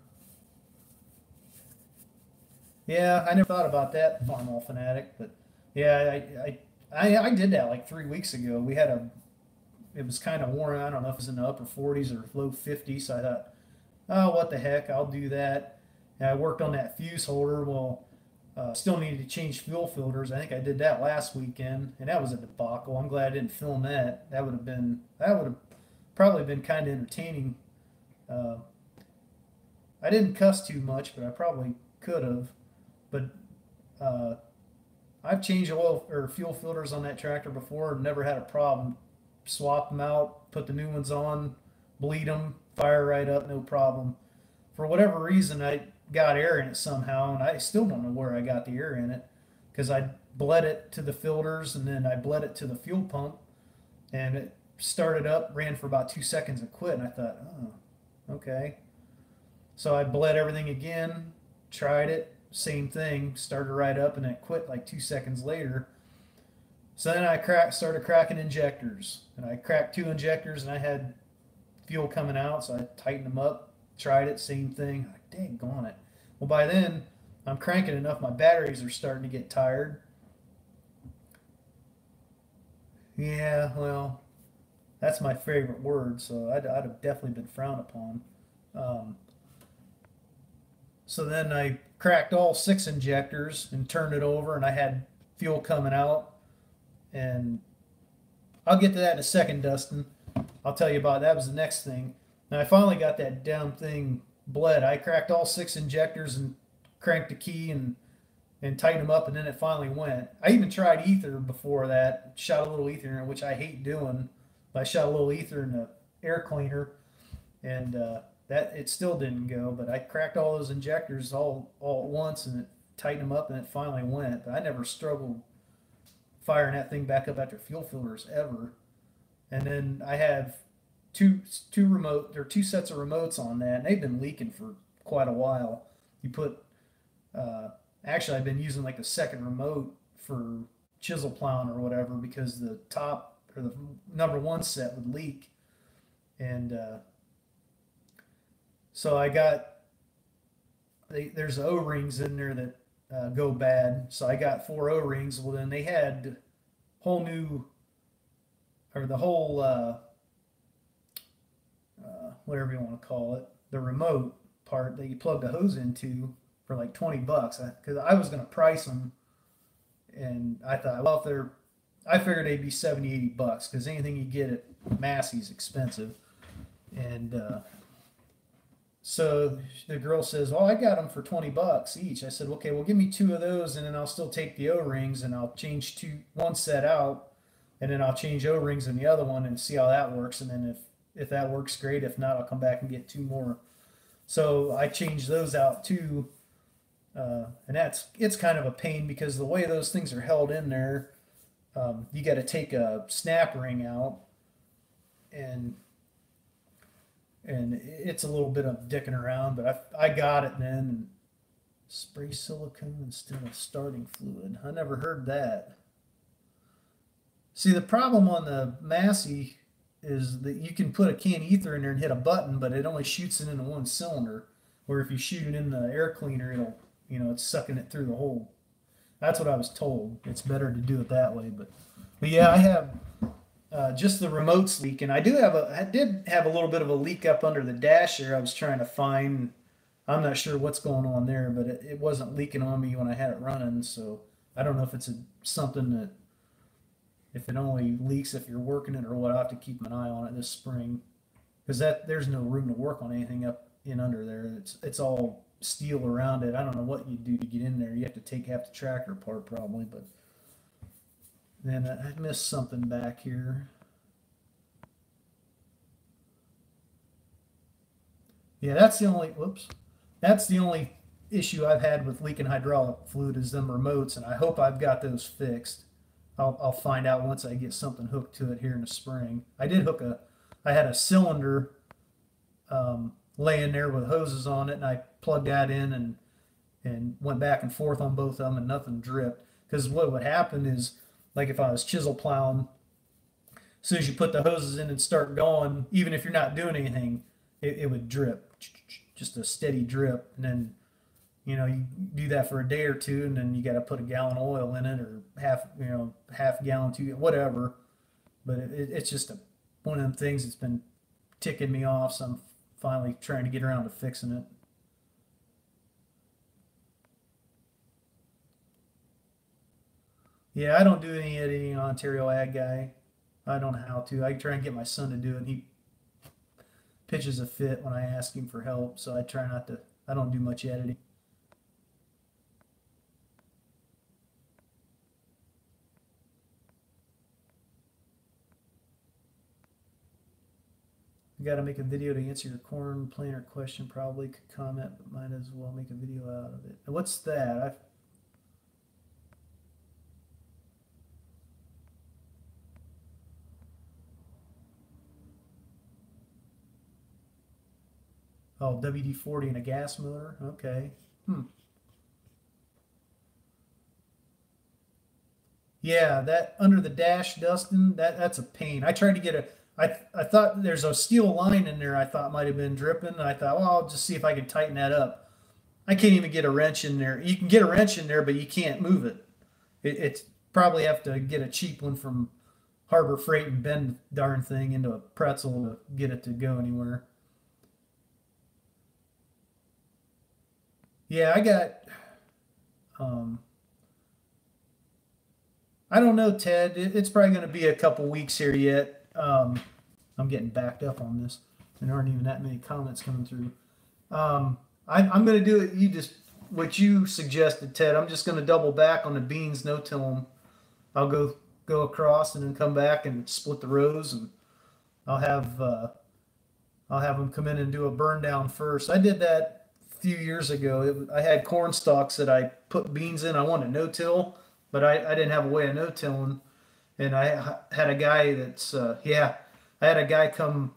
Yeah, I never thought about that, Farmall Fanatic, but yeah, I did that like 3 weeks ago. It was kind of warm. I don't know if it was in the upper 40s or low 50s. So I thought, oh, what the heck, I'll do that. And I worked on that fuse holder. Well, still needed to change fuel filters. I think I did that last weekend, and that was a debacle. I'm glad I didn't film that. That would have probably been kind of entertaining. Uh, I didn't cuss too much, but I probably could have. But uh, I've changed oil or fuel filters on that tractor before and never had a problem. Swap them out, put the new ones on, bleed them, fire right up, no problem. For whatever reason, I got air in it somehow, and I still don't know where I got the air in it because I bled it to the filters and then I bled it to the fuel pump, and it started up, ran for about 2 seconds and quit. And I thought, oh, okay. So I bled everything again, tried it, same thing, started right up, and it quit like 2 seconds later. So then started cracking injectors, and I cracked two injectors, and I had fuel coming out, so I tightened them up, tried it, same thing. Like, dang on it. Well, by then, I'm cranking enough, my batteries are starting to get tired. Yeah, well, that's my favorite word, so I'd have definitely been frowned upon. Um, so then I cracked all six injectors and turned it over, and I had fuel coming out. And I'll get to that in a second, Dustin. I'll tell you about that was the next thing. Now I finally got that damn thing bled. I cracked all six injectors and cranked the key and tightened them up, and then it finally went. I even tried ether before that. Shot a little ether in it, which I hate doing. But I shot a little ether in the air cleaner, and that it still didn't go. But I cracked all those injectors all at once, and it tightened them up, and it finally went. But I never struggled firing that thing back up after fuel filters ever. And then I have two sets of remotes on that, and they've been leaking for quite a while. You put uh, Actually, I've been using like the second remote for chisel plowing or whatever because the top or the number one set would leak, and so I got there's O rings in there that go bad. So I got four O rings. Well, then they had whole new or the whole whatever you want to call it, the remote part that you plug the hose into for like 20 bucks. Because I was going to price them, and I thought, well, if they're, I figured they'd be 70, 80 bucks because anything you get at Massey's expensive. And so the girl says, "Oh, I got them for 20 bucks each." I said, "Okay, well, give me two of those, and then I'll still take the O rings, and I'll change one set out, and then I'll change O rings in the other one, and see how that works. And then if that works, great. If not, I'll come back and get two more." So I changed those out too, and it's kind of a pain because the way those things are held in there, you got to take a snap ring out, and it's a little bit of dicking around, but I got it then. And spray silicone instead of starting fluid. I never heard that. See, the problem on the Massey is that you can put a can of ether in there and hit a button, but it only shoots it into one cylinder. Where if you shoot it in the air cleaner, it's sucking it through the hole. That's what I was told. It's better to do it that way. But yeah, I have just the remotes leaking. I did have a little bit of a leak up under the dash there. I was trying to find. I'm not sure what's going on there, but it wasn't leaking on me when I had it running. So I don't know if it's something that If it only leaks if you're working it or what, I have to keep an eye on it this spring because that there's no room to work on anything up in under there. It's all steel around it. I don't know what you do to get in there. You have to take half the tractor apart probably, but then I missed something back here. Yeah, that's the only whoops. That's the only issue I've had with leaking hydraulic fluid is them remotes, and I hope I've got those fixed. I'll find out once I get something hooked to it here in the spring. I had a cylinder laying there with hoses on it, and I plugged that in and went back and forth on both of them, and nothing dripped. Because what would happen is, like if I was chisel plowing, as soon as you put the hoses in and start going, even if you're not doing anything, it would drip, just a steady drip, and then you do that for a day or two, and then you got to put a gallon of oil in it or half gallon, two, whatever. But it's just one of them things that's been ticking me off. So I'm finally trying to get around to fixing it. Yeah, I don't do any editing on Ontario Ag Guy. I don't know how to. I try and get my son to do it, and he pitches a fit when I ask him for help. So I try not to. I don't do much editing. I got to make a video to answer your corn planter question. Probably could comment, but might as well make a video out of it. What's that? Oh, WD-40 and a gas motor. Okay. Hmm. Yeah, that under the dash, Dustin. That's a pain. I tried to get a. I thought there's a steel line in there. I thought might have been dripping. And I thought, well, I'll just see if I can tighten that up. I can't even get a wrench in there. You can get a wrench in there, but you can't move it. It's probably have to get a cheap one from Harbor Freight and bend the darn thing into a pretzel to get it to go anywhere. Yeah, I got. Um, I don't know, Ted. It's probably going to be a couple weeks here yet. I'm getting backed up on this. There aren't even that many comments coming through. I'm going to do it. You just what you suggested, Ted. I'm just going to double back on the beans, no till them. I'll go across and then come back and split the rows, and I'll have uh, I'll have them come in and do a burn down first. I did that a few years ago. I had corn stalks that I put beans in. I wanted no till, but I didn't have a way of no tilling, and I had a guy that's yeah, I had a guy come.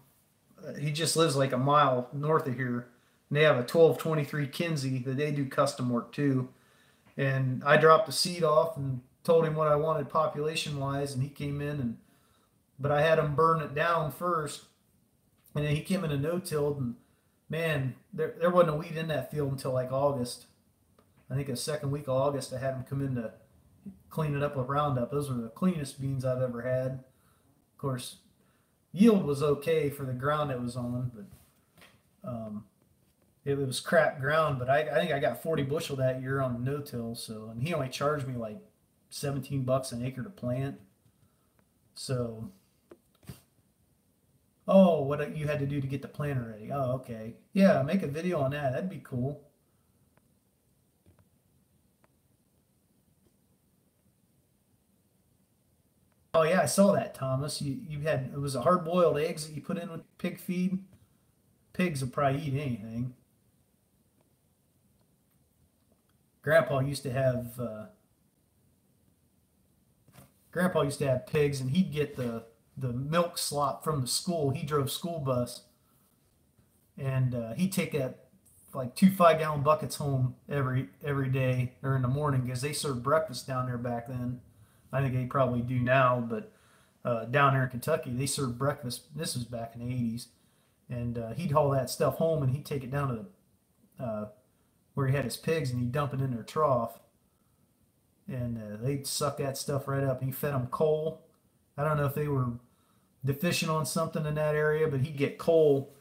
He just lives like a mile north of here, and they have a 1223 Kinsey that they do custom work too. And I dropped the seed off and told him what I wanted population wise, and he came in and but I had him burn it down first, and then he came in a no-tilled, and man, there wasn't a weed in that field until like August. I think the second week of August, I had him come in to clean it up with Roundup. Those were the cleanest beans I've ever had. Of course, yield was okay for the ground it was on, but it was crap ground. But I think I got 40 bushel that year on the no-till. So, and he only charged me like 17 bucks an acre to plant. So, oh, what you had to do to get the planter ready? Oh, okay. Yeah, make a video on that. That'd be cool. Oh yeah, I saw that, Thomas. You had it was a hard boiled eggs that you put in with pig feed. Pigs will probably eat anything. Grandpa used to have Grandpa used to have pigs, and he'd get the milk slop from the school. He drove school bus, and he'd take that like 2 5 gallon buckets home every day or in the morning because they served breakfast down there back then. I think they probably do now, but down there in Kentucky they served breakfast. This was back in the 80s, and he'd haul that stuff home and he'd take it down to the where he had his pigs and he'd dump it in their trough, and they'd suck that stuff right up. And he fed them coal. I don't know if they were deficient on something in that area, but he'd get coal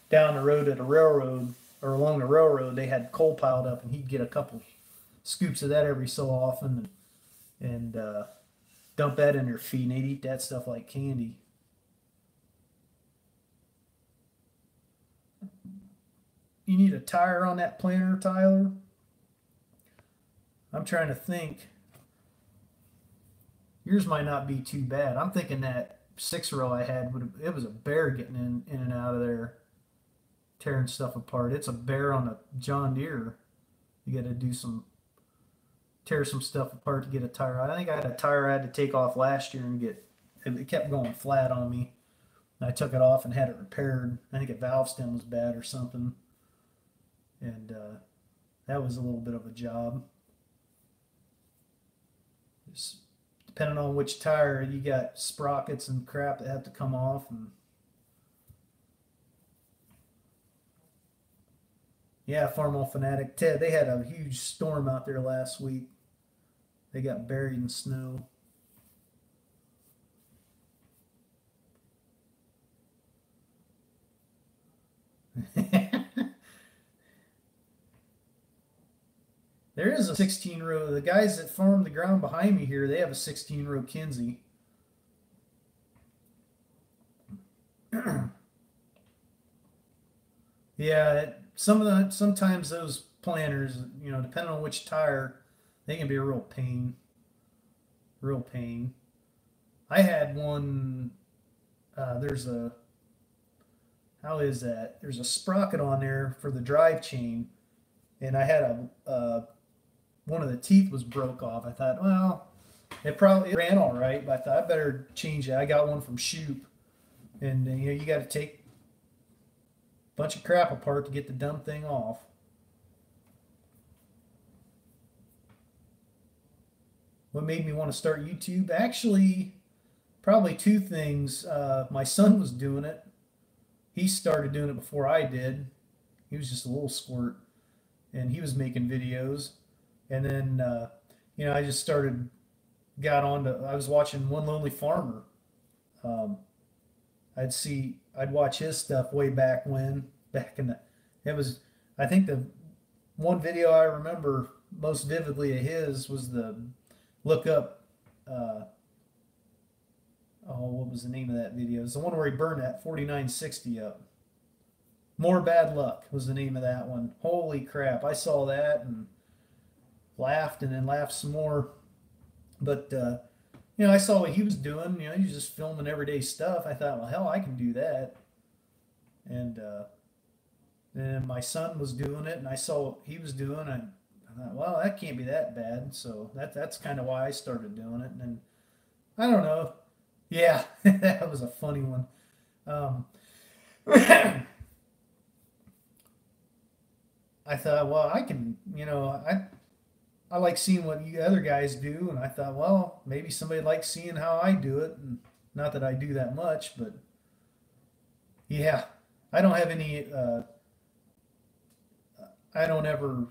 down the road at a railroad or along the railroad. They had coal piled up, and he'd get a couple scoops of that every so often, and dump that in their feed and they'd eat that stuff like candy. You need a tire on that planter, Tyler? I'm trying to think. Yours might not be too bad. I'm thinking that 6 row I had would it was a bear getting in and out of there, tearing stuff apart. It's a bear on a John Deere. You got to do some tear some stuff apart to get a tire. I think I had a tire I had to take off last year and get it kept going flat on me. And I took it off and had it repaired. I think a valve stem was bad or something, and that was a little bit of a job. Just depending on which tire, you got sprockets and crap that have to come off. And yeah, Farmall Fanatic Ted, they had a huge storm out there last week. They got buried in snow. There is a 16 row. The guys that farm the ground behind me here, they have a 16 row Kinsey. Yeah, sometimes those planters, depending on which tire, they can be a real pain. Real pain. I had one. There's a how is that? There's a sprocket on there for the drive chain, and I had one of the teeth was broke off. I thought, well, it ran all right, but I thought I better change it. I got one from Shoop, and you got to take a bunch of crap apart to get the dumb thing off. What made me want to start YouTube? Actually, probably two things. My son was doing it. He started doing it before I did. He was just a little squirt, and he was making videos. And then, I just got on to. I was watching One Lonely Farmer. Um, I'd watch his stuff way back in the. It was, I think the one video I remember most vividly of his was the look up. Oh, what was the name of that video? It's the one where he burned that 4960 up. More Bad Luck was the name of that one. Holy crap! I saw that and laughed and then laughed some more. But I saw what he was doing. He was just filming everyday stuff. I thought, well, hell, I can do that. And then my son was doing it, and I saw what he was doing. I thought, well, that can't be that bad. So that's kind of why I started doing it. And then I don't know. Yeah, that was a funny one. Um, I thought, well, I can, I like seeing what you other guys do, and I thought, well, maybe somebody likes seeing how I do it, and not that I do that much, but yeah, I don't have any. I don't ever.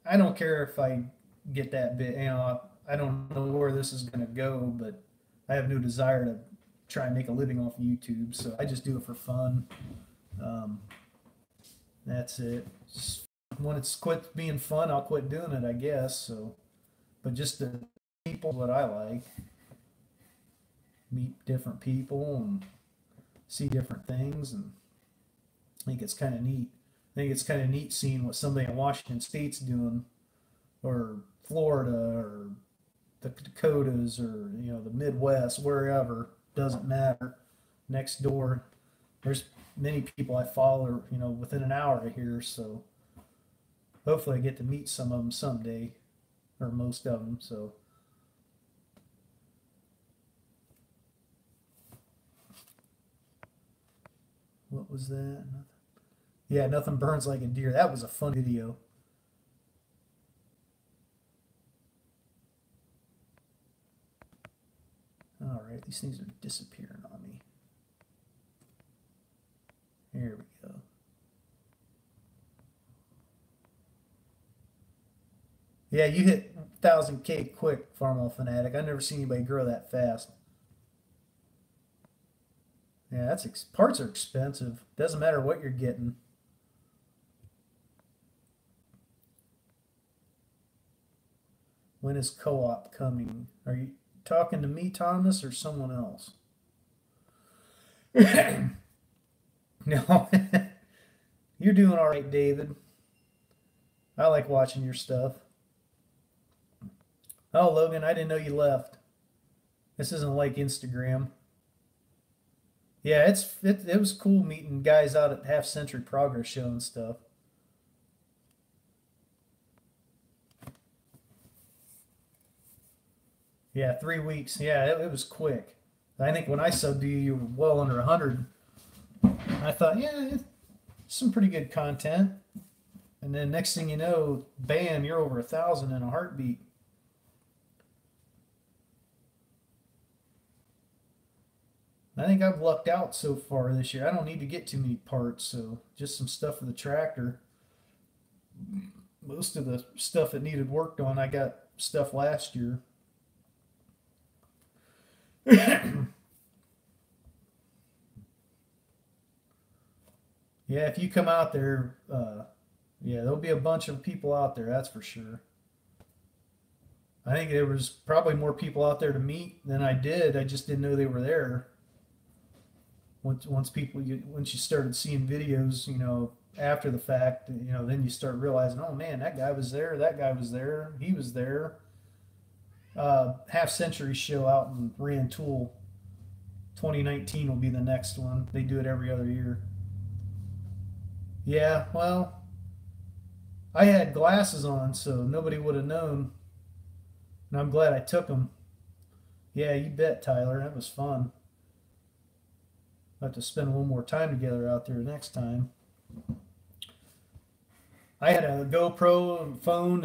I don't care if I get that bit. I don't know where this is going to go, but I have no desire to try and make a living off of YouTube, so I just do it for fun. Um, that's it. Just when it's quit being fun, I'll quit doing it, I guess. So, but just the people what I like, meet different people and see different things, and I think it's kind of neat. I think it's kind of neat seeing what somebody in Washington State's doing, or Florida, or the Dakotas, or the Midwest, wherever, doesn't matter. Next door, there's many people I follow, within an hour of here. So hopefully I get to meet some of them someday, or most of them. So what was that? Yeah, nothing burns like a deer. That was a fun video. All right, these things are disappearing on me. Here we go. Yeah, you hit 1,000K quick, Farmall Fanatic. I've never seen anybody grow that fast. Yeah, parts are expensive. Doesn't matter what you're getting. When is co-op coming? Are you talking to me, Thomas, or someone else? No, you're doing all right, David. I like watching your stuff. Oh, Logan, I didn't know you left. This isn't like Instagram. Yeah, it was cool meeting guys out at Half Century Progress Show and stuff. Yeah, 3 weeks. Yeah, it was quick. I think when I subbed you were well under 100. I thought, yeah, it's some pretty good content. And then next thing you know, bam, you're over 1,000 in a heartbeat. I think I've lucked out so far this year. I don't need to get too many parts, so just some stuff for the tractor. Most of the stuff that needed worked on, I got stuff last year. Yeah, if you come out there, yeah, there'll be a bunch of people out there, that's for sure. I think there was probably more people out there to meet than I did. I just didn't know they were there. Once you started seeing videos, after the fact, then you start realizing, oh man, that guy was there, that guy was there, he was there. Half Century show out in Rantoul, 2019 will be the next one. They do it every other year. Yeah, well, I had glasses on, so nobody would have known, and I'm glad I took them. Yeah, you bet, Tyler. That was fun. We'll have to spend a little more time together out there next time. I had a GoPro phone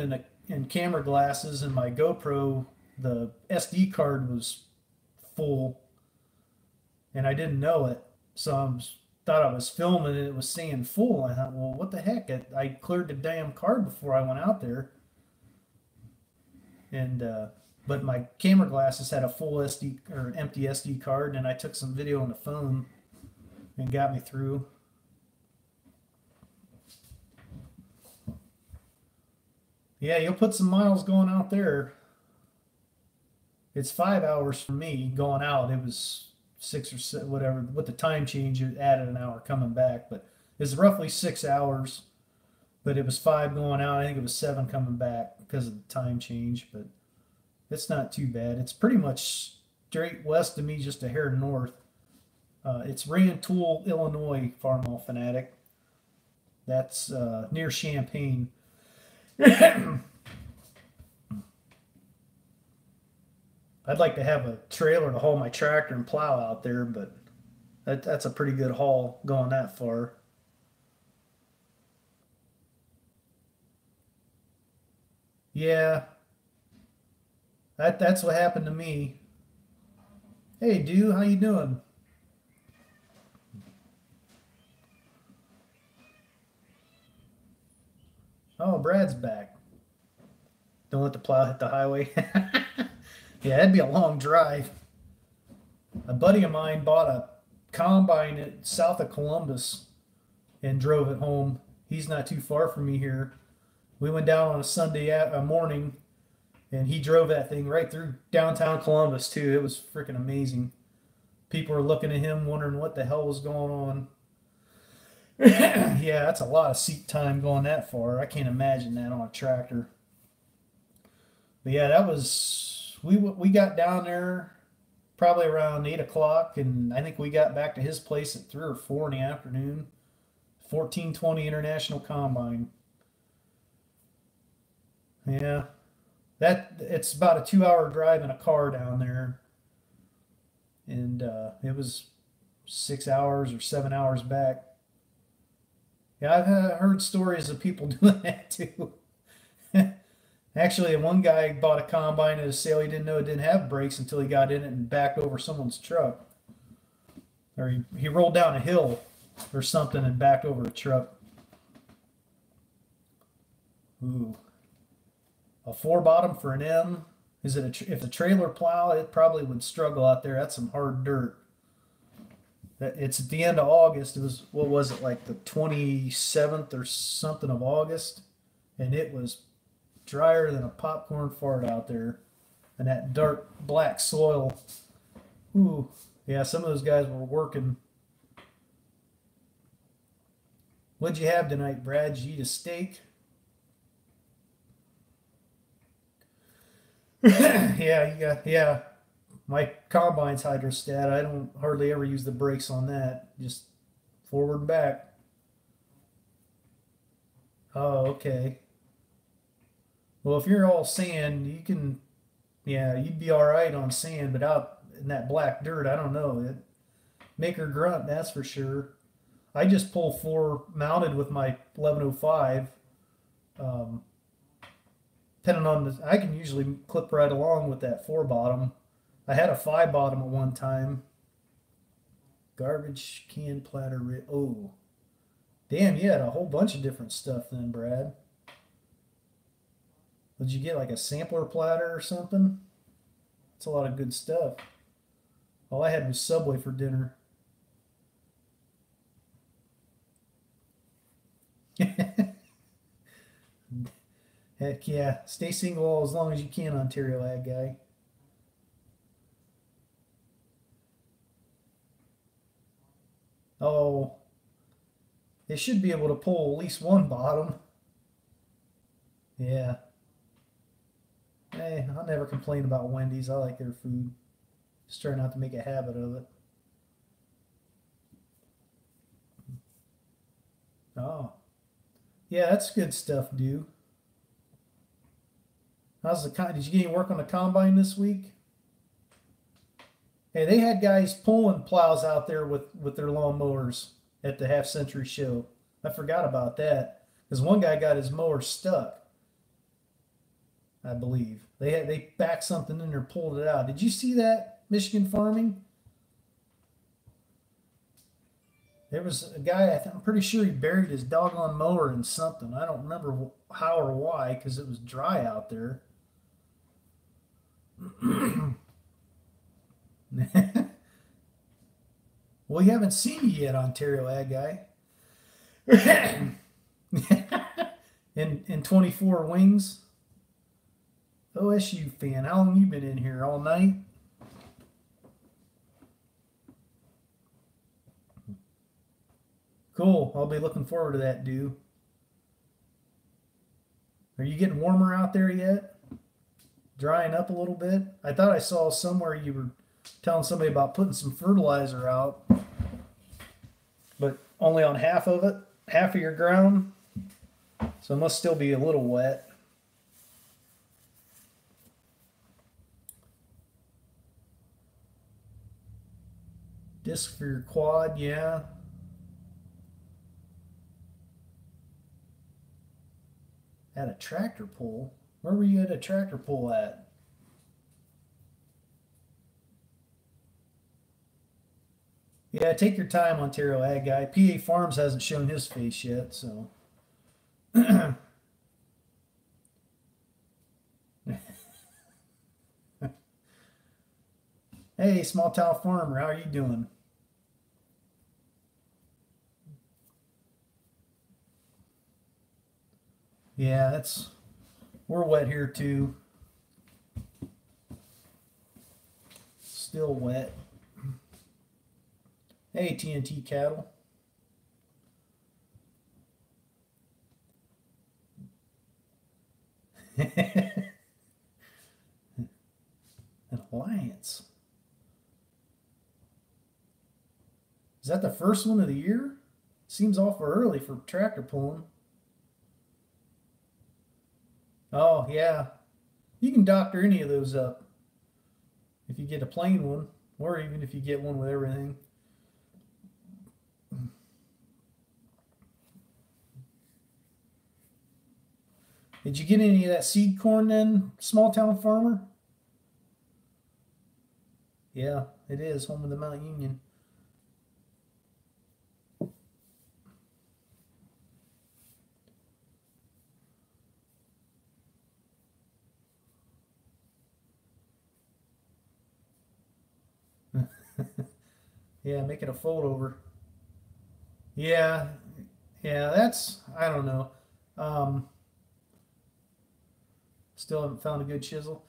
and camera glasses, and my GoPro, the SD card was full, and I didn't know it. So thought I was filming and it was saying full. I thought, well, what the heck? I cleared the damn card before I went out there, and but my camera glasses had a full SD or an empty SD card, and I took some video on the phone and got me through. Yeah, you'll put some miles going out there. It's 5 hours for me going out. It was six or seven, whatever. With the time change, it added an hour coming back, but it's roughly 6 hours. But it was five going out. I think it was seven coming back because of the time change. But it's not too bad. It's pretty much straight west of me, just a hair north. It's Rantoul, Illinois, Farmall Fanatic. That's near Champaign. I'd like to have a trailer to haul my tractor and plow out there, but that's a pretty good haul going that far. Yeah, that's what happened to me. Hey, dude, how you doing? Oh, Brad's back. Don't let the plow hit the highway. Yeah, that'd be a long drive. A buddy of mine bought a combine at south of Columbus and drove it home. He's not too far from me here. We went down on a Sunday morning, and he drove that thing right through downtown Columbus too. It was freaking amazing. People were looking at him, wondering what the hell was going on. Yeah, that's a lot of seat time going that far. I can't imagine that on a tractor. But yeah, that was we got down there probably around 8 o'clock, and I think we got back to his place at 3 or 4 in the afternoon. 1420 International Combine. Yeah, that it's about a 2 hour drive in a car down there, and it was 6 hours or 7 hours back. Yeah, I've heard stories of people doing that too. Actually, one guy bought a combine at a sale. He didn't know it didn't have brakes until he got in it and backed over someone's truck. Or he rolled down a hill or something and backed over a truck. Ooh, a four bottom for an M. Is it if the trailer plow? It probably would struggle out there. That's some hard dirt. It's at the end of August. It was what was it like the 27th or something of August, and it was drier than a popcorn fart out there. And that dark black soil. Ooh, yeah, some of those guys were working. What'd you have tonight, Brad? Did you eat a steak? Yeah, you got, yeah. My combine's hydrostat. I don't hardly ever use the brakes on that. Just forward and back. Oh, okay. Well, if you're all sand, you can, yeah, you'd be all right on sand, but out in that black dirt, I don't know. It make her grunt, that's for sure. I just pull four mounted with my 1105. Um, Depending on the, I can usually clip right along with that four bottom. I had a five bottom at one time. Garbage can platter. Oh, damn! You had a whole bunch of different stuff then, Brad. Did you get like a sampler platter or something? That's a lot of good stuff. All I had was Subway for dinner. Heck yeah. Stay single as long as you can, Ontario Ag Guy. Oh, they should be able to pull at least one bottom. Yeah. Hey, I'll never complain about Wendy's. I like their food. Just try not to make a habit of it. Oh, yeah, that's good stuff, dude. How's the con? Did you get any work on the combine this week? Hey, they had guys pulling plows out there with their lawn mowers at the half century show. I forgot about that because one guy got his mower stuck. I believe they backed something in there, pulled it out. Did you see that, Michigan Farming? There was a guy. I'm pretty sure he buried his doggone mower in something. I don't remember how or why because it was dry out there. Well, you haven't seen me yet, Ontario Ag Guy. in 24 wings. OSU fan. How long you been in here? All night? Cool. I'll be looking forward to that, dude. Are you getting warmer out there yet? Drying up a little bit? I thought I saw somewhere you were telling somebody about putting some fertilizer out, but only on half of it, half of your ground. So it must still be a little wet. Disc for your quad, yeah. At a tractor pull? Where were you at a tractor pull at? Yeah, take your time, Ontario Ag Guy. PA Farms hasn't shown his face yet, so. Hey, small town farmer, how are you doing? Yeah, that's we're wet here too. Still wet. Hey, TNT cattle. An alliance. Is that the first one of the year? Seems awful early for tractor pulling. Oh, yeah. You can doctor any of those up if you get a plain one, or even if you get one with everything. Did you get any of that seed corn then, small town farmer? Yeah, it is home of the Mount Union. Yeah, make it a fold over. Yeah, yeah, that's I don't know. Um, Still haven't found a good chisel.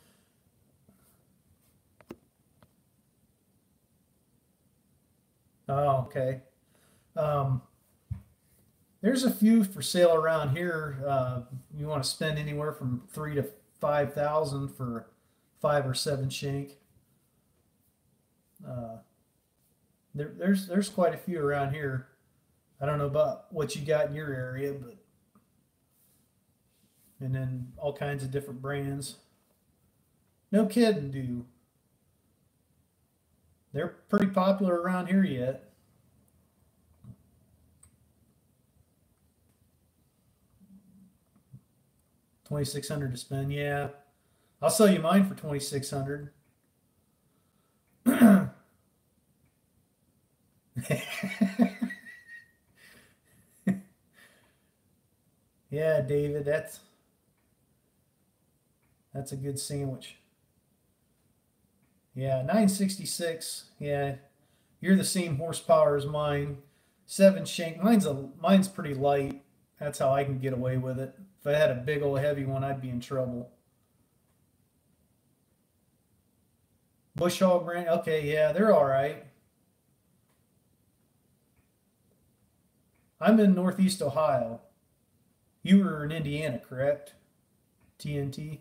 Oh, okay. Um, there's a few for sale around here. You want to spend anywhere from 3 to 5,000 for 5 or 7 shank. Uh, there's quite a few around here. I don't know about what you got in your area, but and then all kinds of different brands. No kidding, dude. They're pretty popular around here yet. 2,600 to spend, yeah. I'll sell you mine for 2,600. Yeah, David, that's a good sandwich. Yeah, 966. Yeah, you're the same horsepower as mine. 7 shank. Mine's pretty light. That's how I can get away with it. If I had a big old heavy one, I'd be in trouble. Bush hog brand. Okay, yeah, they're all right. I'm in Northeast Ohio. You were in Indiana, correct? TNT.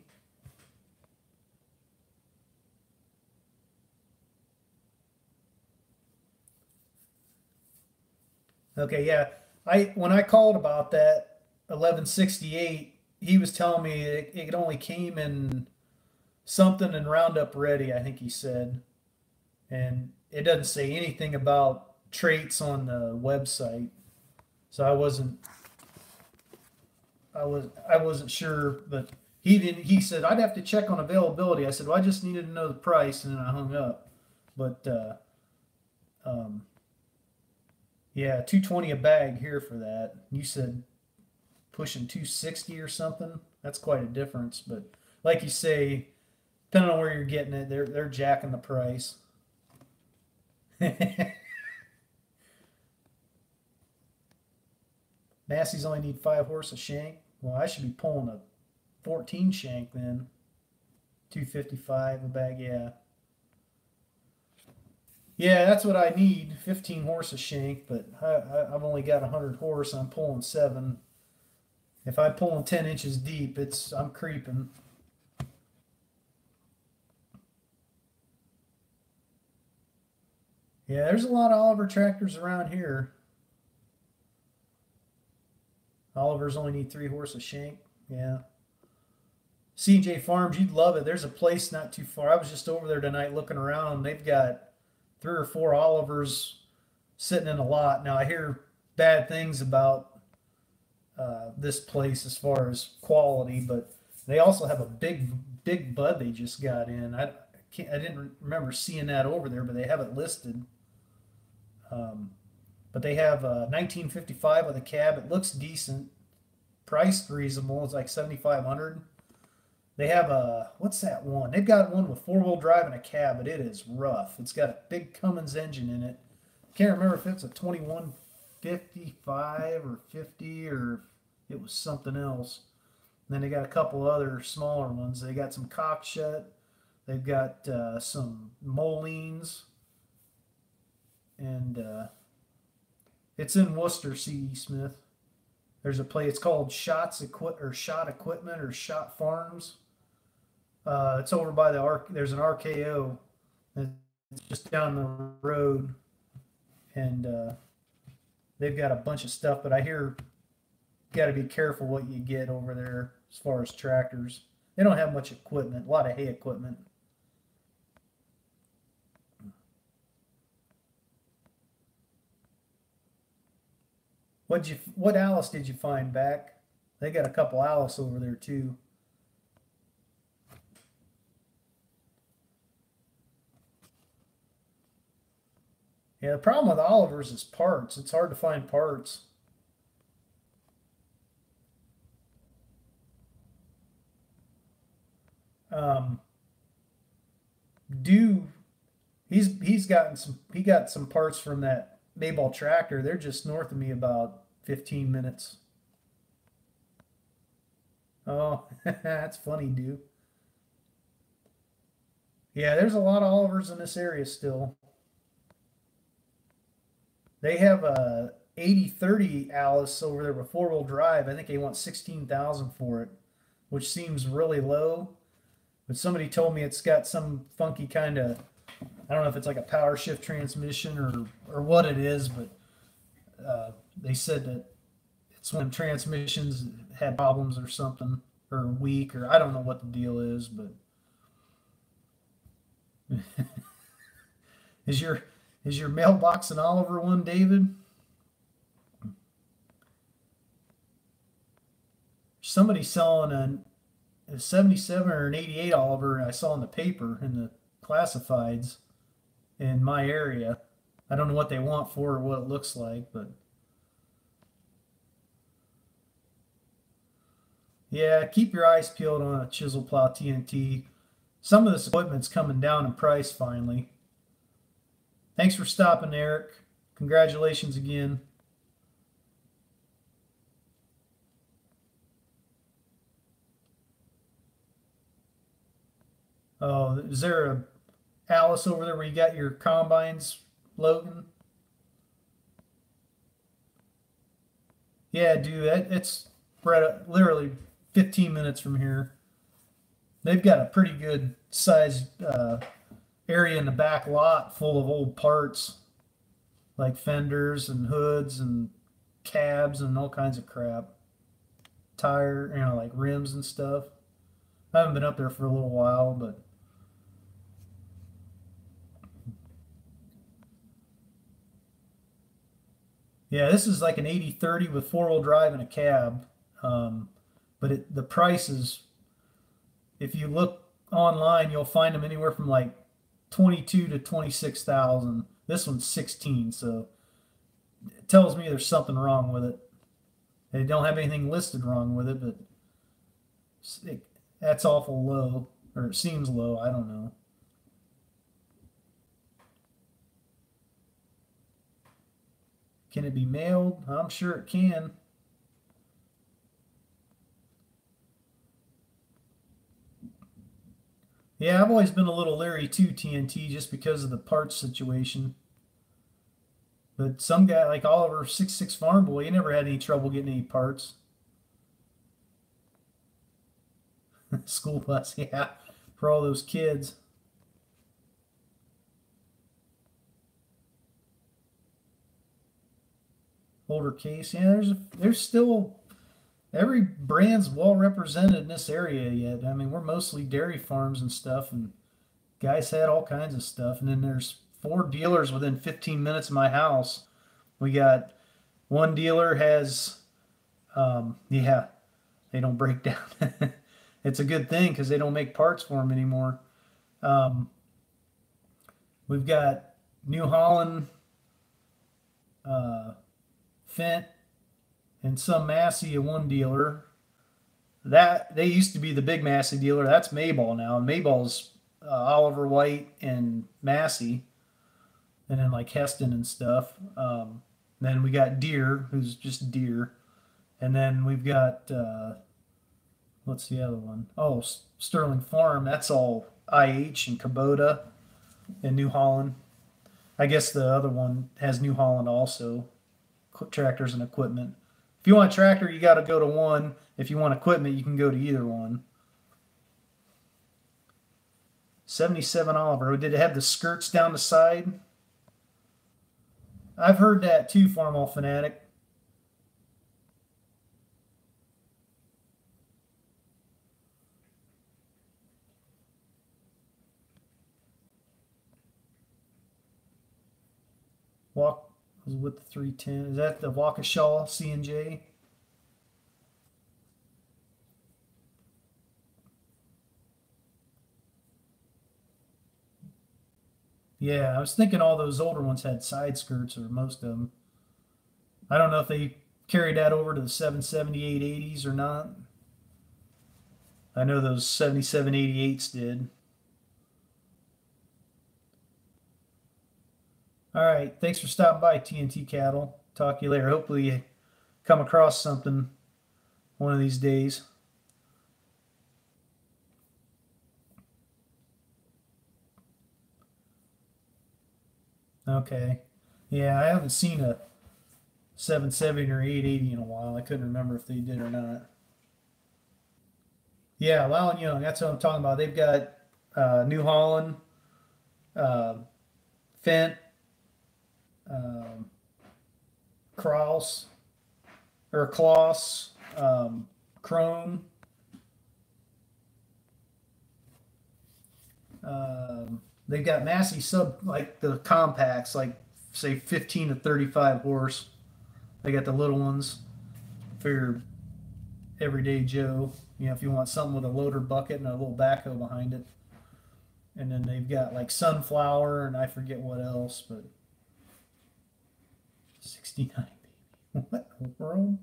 Okay, yeah. I when I called about that 1168, he was telling me it only came in something and Roundup Ready, I think he said. And it doesn't say anything about traits on the website. So I wasn't sure, but he said I'd have to check on availability. I said, well, I just needed to know the price, and then I hung up. But um, yeah, 220 a bag here for that. You said pushing 260 or something. That's quite a difference. But like you say, depending on where you're getting it, they're jacking the price. Massey's only need 5 horse a shank. Well, I should be pulling a 14 shank then. 255 a bag, yeah. Yeah, that's what I need. 15 horse a shank, but I've only got 100 horse. I'm pulling 7. If I'm pulling 10 inches deep, I'm creeping. Yeah, there's a lot of Oliver tractors around here. Oliver's only need 3 horse a shank. Yeah. CJ Farms, you'd love it. There's a place not too far. I was just over there tonight looking around. They've got 3 or 4 Olivers sitting in a lot. Now I hear bad things about this place as far as quality, but they also have a big bud they just got in. I didn't remember seeing that over there, but they have it listed. Um, but they have 1955 with a cab. It looks decent, priced reasonable. It's like 7,500. They have a what's that one? They've got one with 4-wheel drive and a cab, but it is rough. It's got a big Cummins engine in it. Can't remember if it's a 2155 or 50 or it was something else. And then they got a couple other smaller ones. They got some cockshut. They've got some Molines, and it's in Worcester, C.E. Smith. There's a place. It's called Shot Equipment or Shot Farms. It's over by there's an RKO. It's just down the road, and they've got a bunch of stuff. But I hear you got to be careful what you get over there as far as tractors. They don't have much equipment. A lot of hay equipment. What Alice did you find back? They got a couple Alice over there too. Yeah, the problem with Oliver's is parts. It's hard to find parts. Um, do he got some parts from that Mayball tractor. They're just north of me about 15 minutes. Oh, that's funny, dude. Yeah, there's a lot of Olivers in this area still. They have a 8030 Alice over there with four-wheel drive. I think they want 16,000 for it, which seems really low. But somebody told me it's got some funky kind of, I don't know if it's like a power shift transmission or what it is, but they said that it's one of the transmissions had problems or something or weak or I don't know what the deal is, but is your mailbox an Oliver one, David? Somebody selling a 77 or an 88 Oliver I saw in the paper in the classifieds in my area. I don't know what they want for or what it looks like, but yeah, keep your eyes peeled on a chisel plow TNT. Some of this equipment's coming down in price finally. Thanks for stopping, Eric. Congratulations again. Oh, is there a Alice over there where you got your combines, Logan? Yeah, dude, it's right literally 15 minutes from here. They've got a pretty good sized area in the back lot full of old parts like fenders and hoods and cabs and all kinds of crap. Tire, like rims and stuff. I haven't been up there for a little while, but yeah, this is like an 8030 with four-wheel drive and a cab. Um, but the prices, if you look online, you'll find them anywhere from like 22 to 26,000. This one's 16, so it tells me there's something wrong with it. They don't have anything listed wrong with it, but it, that's awful low, or it seems low. I don't know. Can it be mailed? I'm sure it can. Yeah, I've always been a little leery too, TNT, just because of the parts situation. But some guy like Oliver 66 Farm Boy, he never had any trouble getting any parts. School bus, yeah, for all those kids. Older case, yeah. There's still every brand's well represented in this area yet. I mean, we're mostly dairy farms and stuff, and guys had all kinds of stuff. And then there's four dealers within 15 minutes of my house. We got one dealer has, yeah, they don't break down. It's a good thing because they don't make parts for them anymore. Um, we've got New Holland, uh, Fent, and some Massey at one dealer. That they used to be the big Massey dealer. That's Mayball now. Mayball's Oliver White and Massey, and then like Heston and stuff. Then we got Deere, who's just Deere, and then we've got what's the other one? Oh, Sterling Farm. That's all IH and Kubota and New Holland. I guess the other one has New Holland also, tractors and equipment. If you want a tractor, you got to go to one. If you want equipment, you can go to either one. 77 Oliver. Did it have the skirts down the side? I've heard that too, Farmall Fanatic. Walk was with the 310. Is that the Waukesha C&J? Yeah, I was thinking all those older ones had side skirts, or most of them. I don't know if they carried that over to the 77880s or not. I know those 7788s did. All right, thanks for stopping by, TNT Cattle. Talk to you later. Hopefully, you come across something one of these days. Okay. Yeah, I haven't seen a 770 or 880 in a while. I couldn't remember if they did or not. Yeah, Lau and Young, that's what I'm talking about. They've got New Holland, uh, Fent, um, Kraus, or Kloss, Chrome. They've got Massey sub, like the compacts, like say 15 to 35 horse. They got the little ones for your everyday Joe. You know, if you want something with a loader bucket and a little backhoe behind it. And then they've got like Sunflower and I forget what else, but 69 baby. What in the world?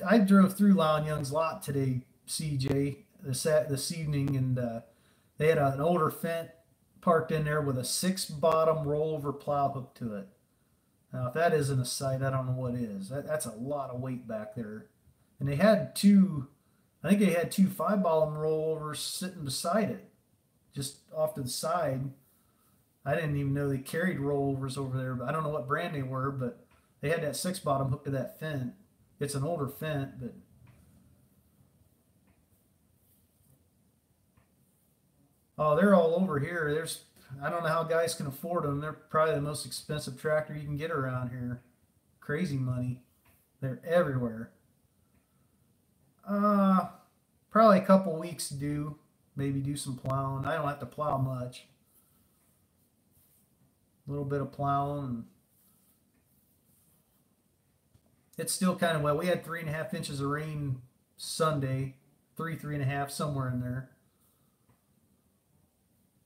I drove through Lon Young's lot today, CJ, this evening, and they had an older Fent parked in there with a 6 bottom rollover plow hook to it. Now, if that isn't a sight, I don't know what is. That's a lot of weight back there. And they had two, I think they had two 5 bottom rollovers sitting beside it, just off to the side. I didn't even know they carried rollovers over there, but I don't know what brand they were, but they had that 6 bottom hook to that Fent. It's an older Fent, but oh, they're all over here. I don't know how guys can afford them. They're probably the most expensive tractor you can get around here. Crazy money. They're everywhere. Uh, Probably a couple weeks due. Maybe do some plowing. I don't have to plow much. A little bit of plowing. And it's still kind of wet. We had 3.5 inches of rain Sunday. Three and a half, somewhere in there.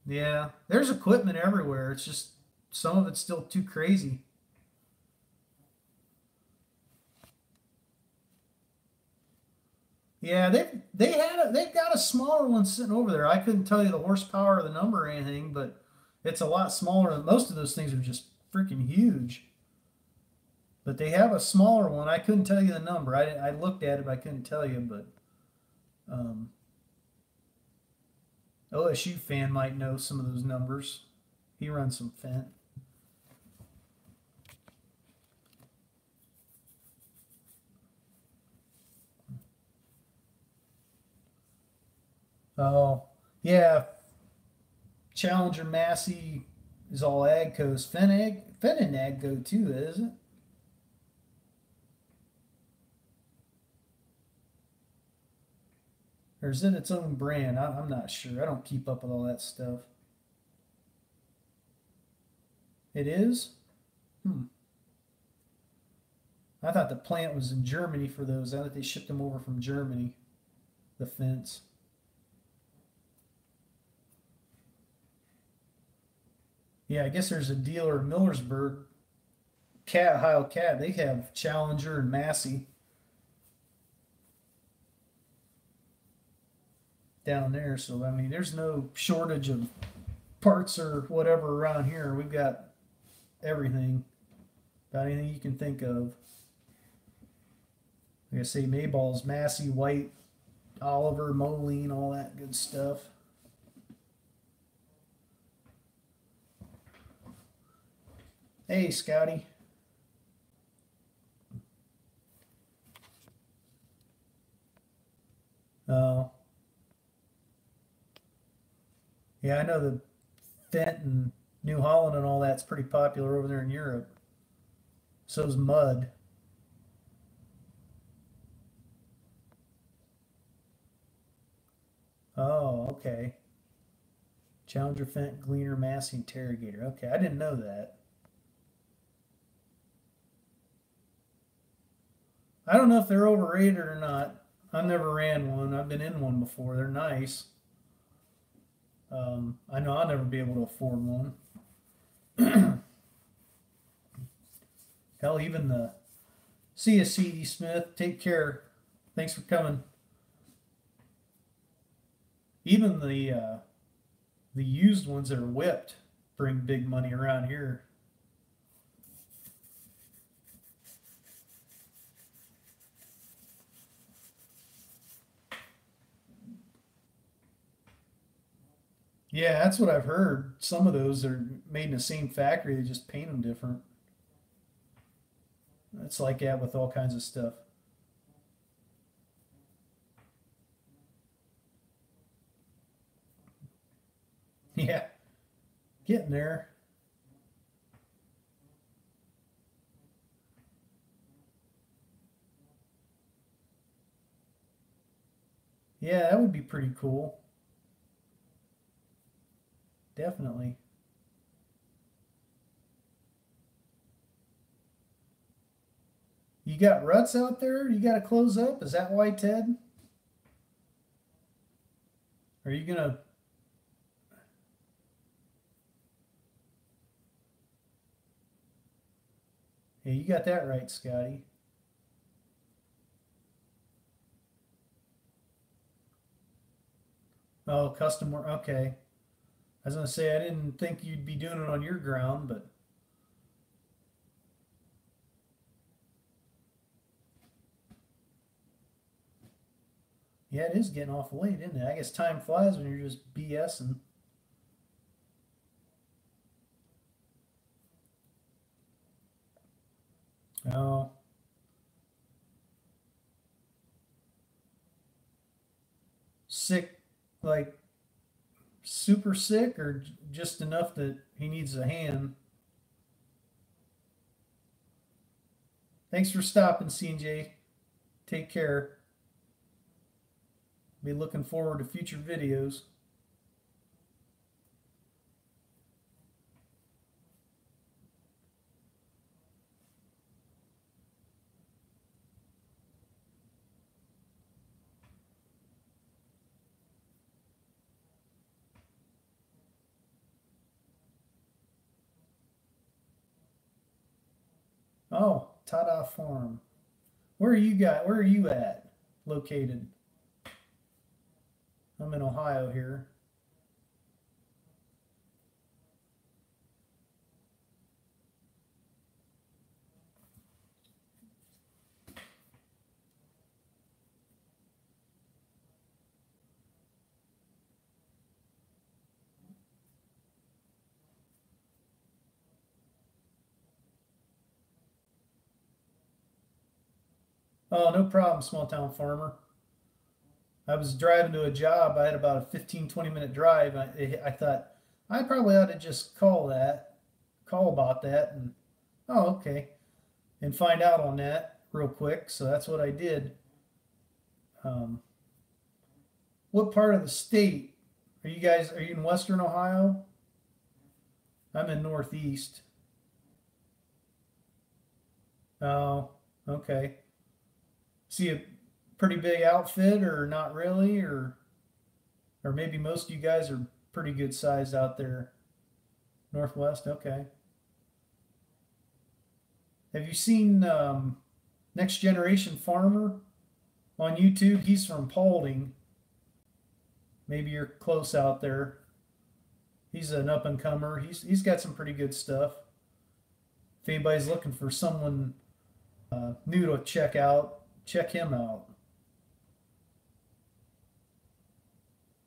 Yeah, there's equipment everywhere. It's just some of it's still too crazy. Yeah, they've got a smaller one sitting over there. I couldn't tell you the horsepower or the number or anything, but it's a lot smaller than most of those things are just freaking huge. But they have a smaller one. I couldn't tell you the number. I looked at it, but I couldn't tell you. But um, OSU fan might know some of those numbers. He runs some Fent. Oh, yeah. Challenger Massey is all Agco's. Fent and Agco too, is it? Or is it its own brand? I'm not sure. I don't keep up with all that stuff. It is? Hmm. I thought the plant was in Germany for those. I thought they shipped them over from Germany, the Fents. Yeah, I guess there's a dealer in Millersburg, Cat Heil Cat. They have Challenger and Massey down there. So, I mean, there's no shortage of parts or whatever around here. We've got everything, about anything you can think of. Like I say, Mayball's Massey, White, Oliver, Moline, all that good stuff. Hey, Scotty. Oh, yeah, I know the Fent and New Holland and all that's pretty popular over there in Europe. So's Mud. Oh, okay. Challenger, Fent, Gleaner, Massey, Interrogator. Okay, I didn't know that. I don't know if they're overrated or not. I've never ran one. I've been in one before. They're nice. I know I'll never be able to afford one. Hell, even the see you, C.D. Smith. Take care. Thanks for coming. Even the used ones that are whipped bring big money around here. Yeah, that's what I've heard. Some of those are made in the same factory, they just paint them different. It's like that with all kinds of stuff. Yeah, getting there. Yeah, that would be pretty cool. Definitely. You got ruts out there you got to close up? Is that why, Ted? Are you going to. Yeah, you got that right, Scotty. Oh, custom work. Okay. I was going to say, I didn't think you'd be doing it on your ground, but yeah, it is getting awful late, isn't it? I guess time flies when you're just BSing. Oh, sick, like super sick, or just enough that he needs a hand? Thanks for stopping, CJ. Take care. Be looking forward to future videos. Oh, Tada Farm. Where are you at? Located? I'm in Ohio here. Oh, no problem, small town farmer. I was driving to a job. I had about a 15-20 minute drive. I thought I probably ought to just call about that, and oh, okay, and find out on that real quick. So that's what I did. Um, what part of the state are you guys? Are you in Western Ohio? I'm in Northeast. Oh, okay. See a pretty big outfit, or not really, or maybe most of you guys are pretty good sized out there. Northwest, okay. Have you seen Next Generation Farmer on YouTube? He's from Paulding. Maybe you're close out there. He's an up and comer. He's got some pretty good stuff. If anybody's looking for someone new to check out, check him out.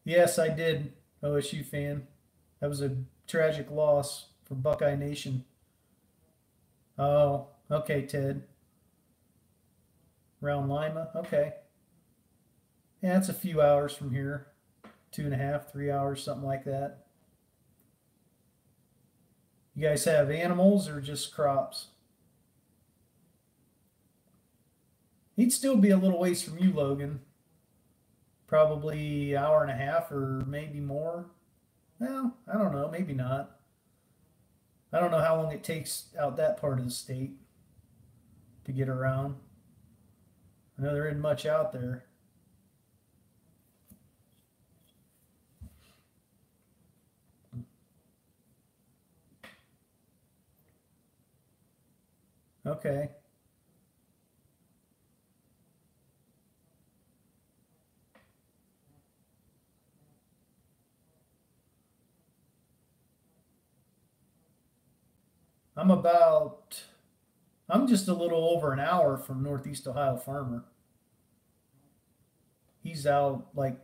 Yes, I did. OSU fan. That was a tragic loss for Buckeye Nation. Oh, okay, Ted. Round Lima. Okay. Yeah, it's a few hours from here. 2.5, 3 hours, something like that. You guys have animals or just crops? He'd still be a little ways from you, Logan. Probably hour and a half or maybe more. Well, I don't know. Maybe not. I don't know how long it takes out that part of the state to get around. I know there isn't much out there. Okay. I'm about, I'm just a little over an hour from Northeast Ohio Farmer. He's out like,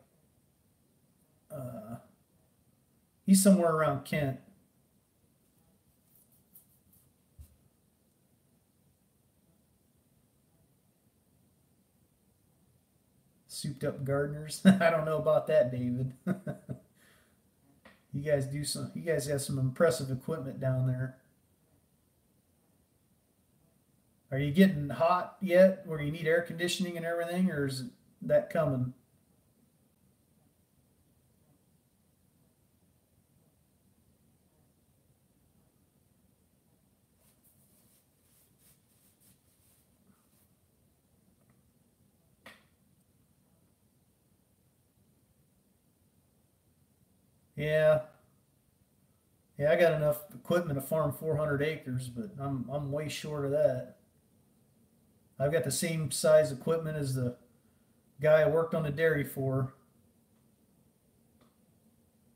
uh, He's somewhere around Kent. Souped up gardeners. I don't know about that, David. You guys do some. You guys have some impressive equipment down there. Are you getting hot yet, where you need air conditioning and everything, or is that coming? Yeah, yeah. I got enough equipment to farm 400 acres, but I'm way short of that. I've got the same size equipment as the guy I worked on the dairy for.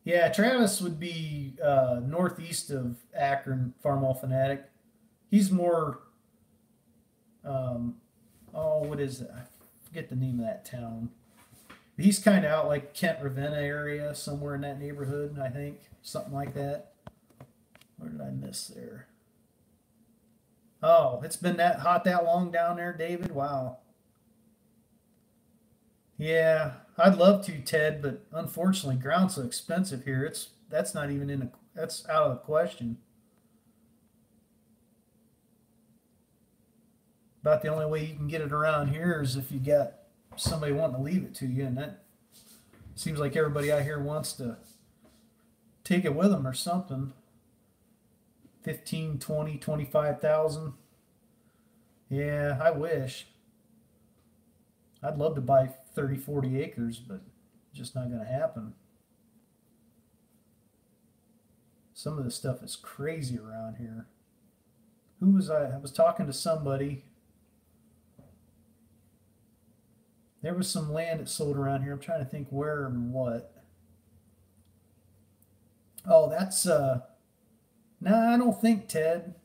Yeah, Travis would be northeast of Akron, Farmall Fanatic. He's more, um, oh, what is it? I forget the name of that town. He's kind of out like Kent Ravenna area, somewhere in that neighborhood, I think, something like that. Where did I miss there? Oh, it's been that hot that long down there, David. Wow. Yeah, I'd love to, Ted, but unfortunately, ground's so expensive here. It's that's not even in a that's out of the question. About the only way you can get it around here is if you got somebody wanting to leave it to you, and that seems like everybody out here wants to take it with them or something. 15, 20, 25,000. Yeah, I wish. I'd love to buy 30, 40 acres, but just not going to happen. Some of this stuff is crazy around here. Who was I? I was talking to somebody. There was some land that sold around here. I'm trying to think where and what. Oh, that's no, I don't think, Ted.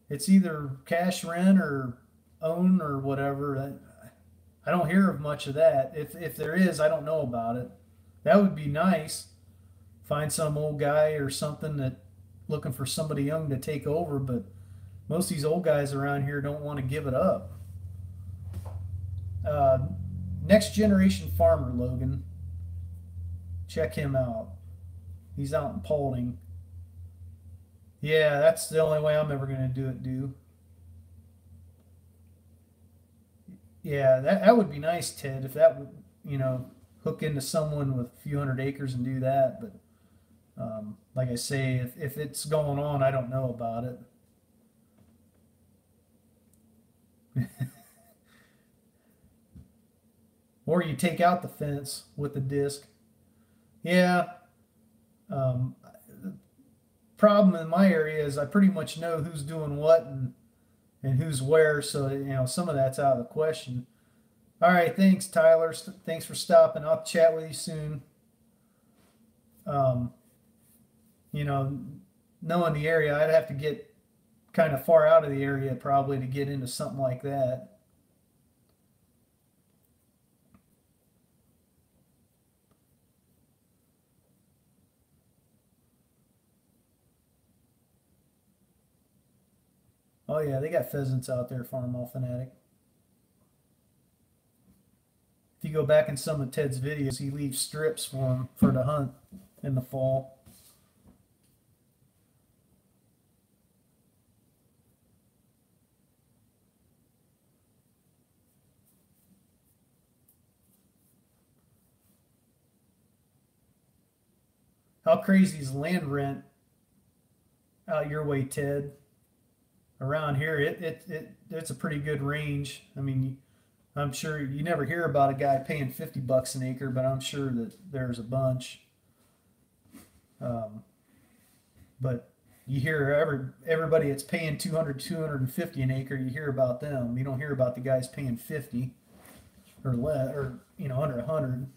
It's either cash rent or own or whatever. I don't hear of much of that. If there is, I don't know about it. That would be nice. Find some old guy or something that looking for somebody young to take over, but most of these old guys around here don't want to give it up. Uh, Next Generation Farmer, Logan. Check him out. He's out in Paulding. Yeah, that's the only way I'm ever going to do it, do. Yeah, that would be nice, Ted, if that would, you know, hook into someone with a few hundred acres and do that. But like I say, if it's going on, I don't know about it. Or you take out the fence with the disc. Yeah. Um, Problem in my area is I pretty much know who's doing what and who's where, so some of that's out of the question. All right, thanks, Tyler. Thanks for stopping. I'll chat with you soon. Um, you know, Knowing the area, I'd have to get kind of far out of the area probably to get into something like that. Oh yeah, they got pheasants out there, Farm All Fanatic. If you go back in some of Ted's videos, he leaves strips for them for the hunt in the fall. How crazy is land rent out your way, Ted? Around here, it's a pretty good range. I mean, I'm sure you never hear about a guy paying $50 an acre, but I'm sure that there's a bunch. Um, but you hear everybody that's paying 200, 250 an acre. You hear about them. You don't hear about the guys paying 50 or less, or under 100.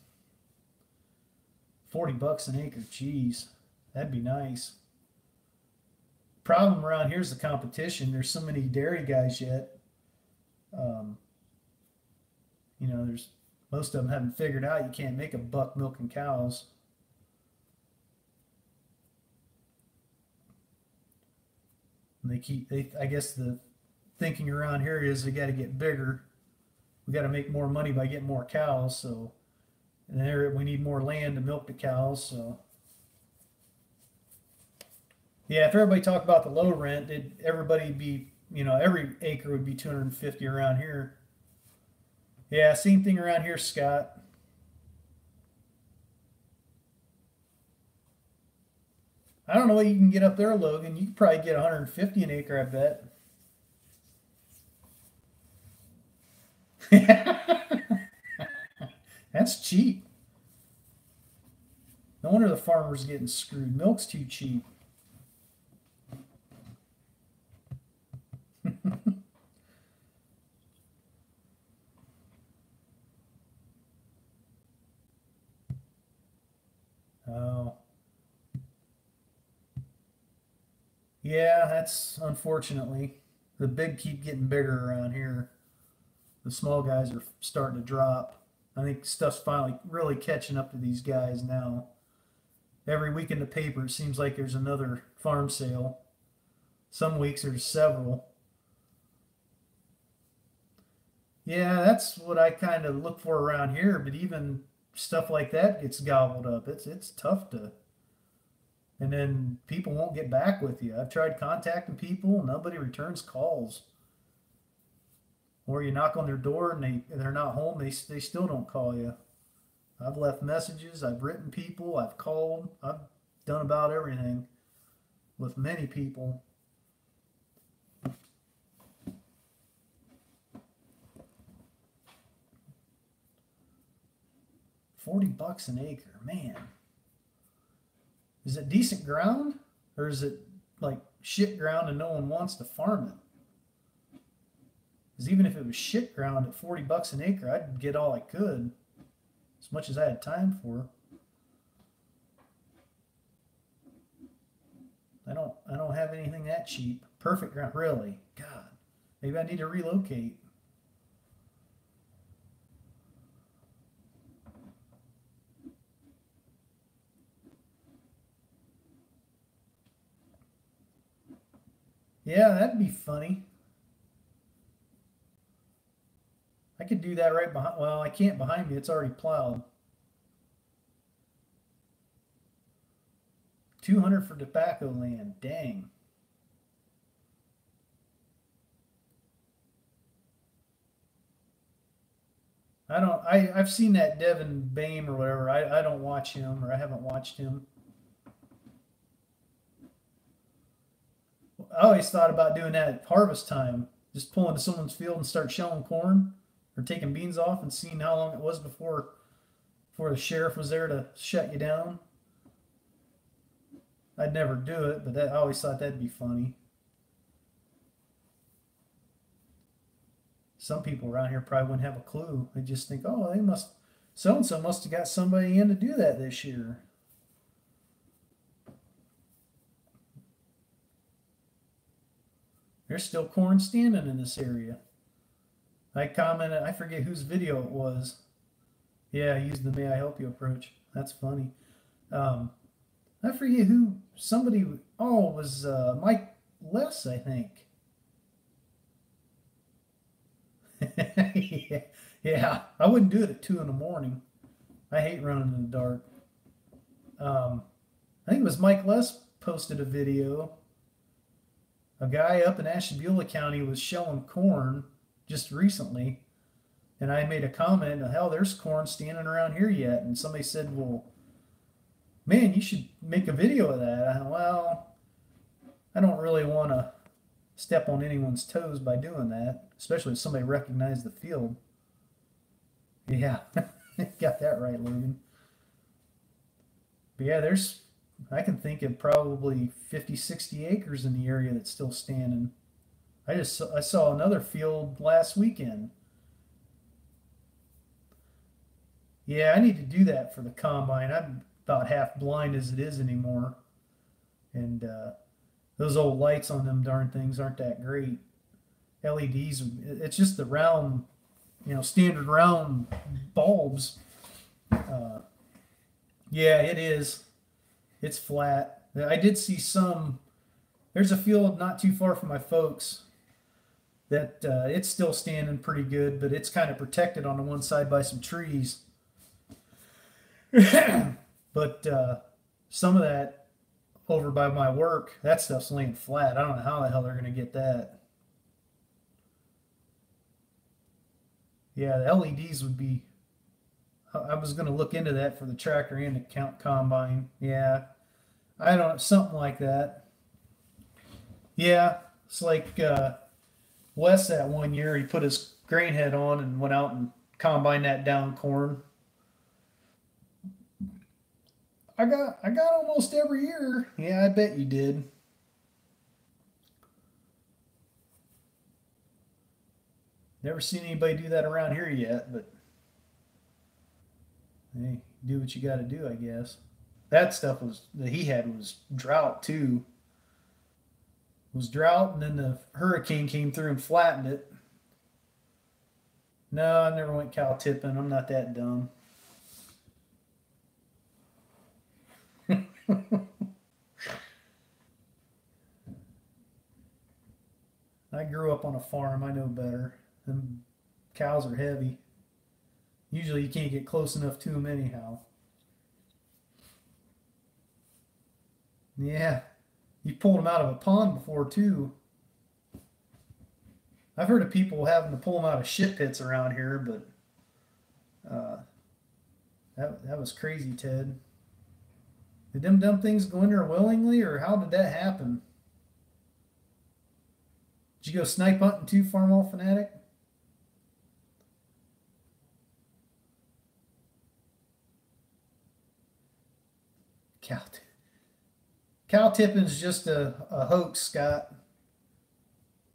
$40 an acre. Jeez, that'd be nice. Problem around here is the competition. There's so many dairy guys yet. Um, there's most of them haven't figured out you can't make a buck milking cows. And I guess the thinking around here is they got to get bigger. We got to make more money by getting more cows. So, and there we need more land to milk the cows. So, yeah, if everybody talked about the low rent, everybody be, every acre would be 250 around here. Yeah, same thing around here, Scott. I don't know what you can get up there, Logan. You could probably get 150 an acre, I bet. That's cheap. No wonder the farmer's getting screwed. Milk's too cheap. Oh, yeah, that's unfortunately. The big keep getting bigger around here. The small guys are starting to drop. I think stuff's finally really catching up to these guys now. Every week in the paper, it seems like there's another farm sale. Some weeks there's several. Yeah, that's what I kind of look for around here, but even stuff like that gets gobbled up. It's tough to, and then people won't get back with you. I've tried contacting people, nobody returns calls. Or you knock on their door and they're not home, they still don't call you. I've left messages, I've written people, I've called, I've done about everything with many people. 40 bucks an acre, man. Is it decent ground? Or is it like shit ground and no one wants to farm it? Because even if it was shit ground at 40 bucks an acre, I'd get all I could, as much as I had time for. I don't have anything that cheap. Perfect ground, really. God, maybe I need to relocate. Yeah, that'd be funny. I could do that right behind. Well, I can't behind me. It's already plowed. 200 for tobacco land. Dang. I don't. I've seen that Devin Bame or whatever. I don't watch him, or I haven't watched him. I always thought about doing that at harvest time, just pulling to someone's field and start shelling corn or taking beans off and seeing how long it was before the sheriff was there to shut you down. I'd never do it, but I always thought that'd be funny. Some people around here probably wouldn't have a clue. They just think, oh, so and so must have got somebody in to do that this year. There's still corn standing in this area. I commented, I forget whose video it was. Yeah, I used the "May I help you" approach. That's funny. Um, I forget who somebody. Oh, it was Mike Less, I think. Yeah, yeah, I wouldn't do it at 2 in the morning. I hate running in the dark. I think it was Mike Less posted a video. A guy up in Ashtabula County was shelling corn just recently, and I made a comment, hell, there's corn standing around here yet. And somebody said, well, man, you should make a video of that. Well, I don't really want to step on anyone's toes by doing that, especially if somebody recognized the field. Yeah, got that right, Logan. But yeah, I can think of probably 50, 60 acres in the area that's still standing. I saw another field last weekend. Yeah, I need to do that for the combine. I'm about half blind as it is anymore. And those old lights on them darn things aren't that great. LEDs, it's just the round, standard round bulbs. Uh, yeah, it is. It's flat. I did see some There's a field not too far from my folks that it's still standing pretty good, but it's kind of protected on the one side by some trees. But some of that over by my work, that stuff's laying flat. I don't know how the hell they're going to get that. Yeah, the LEDs would be. I was going to look into that for the tractor and the count combine. Yeah, I don't something like that. Yeah, it's like Wes that one year he put his grain head on and went out and combined that down corn. I got almost every year. Yeah, I bet you did. Never seen anybody do that around here yet, but hey, do what you got to do, I guess. That stuff was that he had was drought too. It was drought, and then the hurricane came through and flattened it. No, I never went cow tipping. I'm not that dumb. I grew up on a farm. I know better. Them cows are heavy. Usually you can't get close enough to them anyhow. Yeah, you pulled them out of a pond before too. I've heard of people having to pull them out of shit pits around here, but uh, that was crazy, Ted. Did them dumb things go in there willingly, or how did that happen? Did you go snipe hunting too, Farmall Fanatic? Cow, cow tipping's just a hoax, Scott.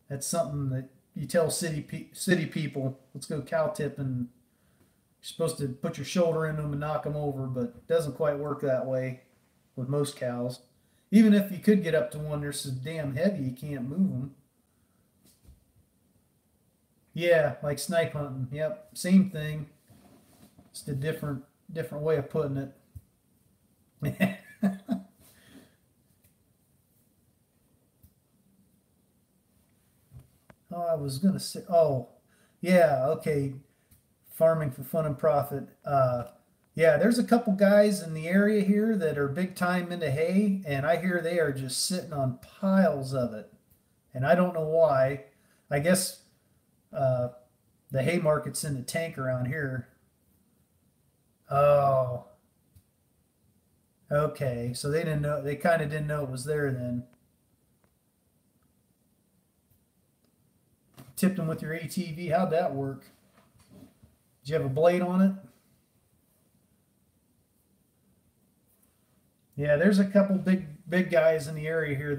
That's something that you tell city people. Let's go cow tipping. You're supposed to put your shoulder into them and knock them over, but it doesn't quite work that way with most cows. Even if you could get up to one, they're so damn heavy you can't move them. Yeah, like snipe hunting. Yep, same thing. Just a different way of putting it. Oh, I was gonna say. Oh, yeah. Okay. Farming for fun and profit. Yeah, there's a couple guys in the area here that are big time into hay, and I hear they are just sitting on piles of it, and I don't know why. I guess uh, the hay market's in the tank around here. Oh, okay. So they didn't know. They kind of didn't know it was there then. Tipped them with your ATV. How'd that work? Did you have a blade on it? Yeah, there's a couple big guys in the area here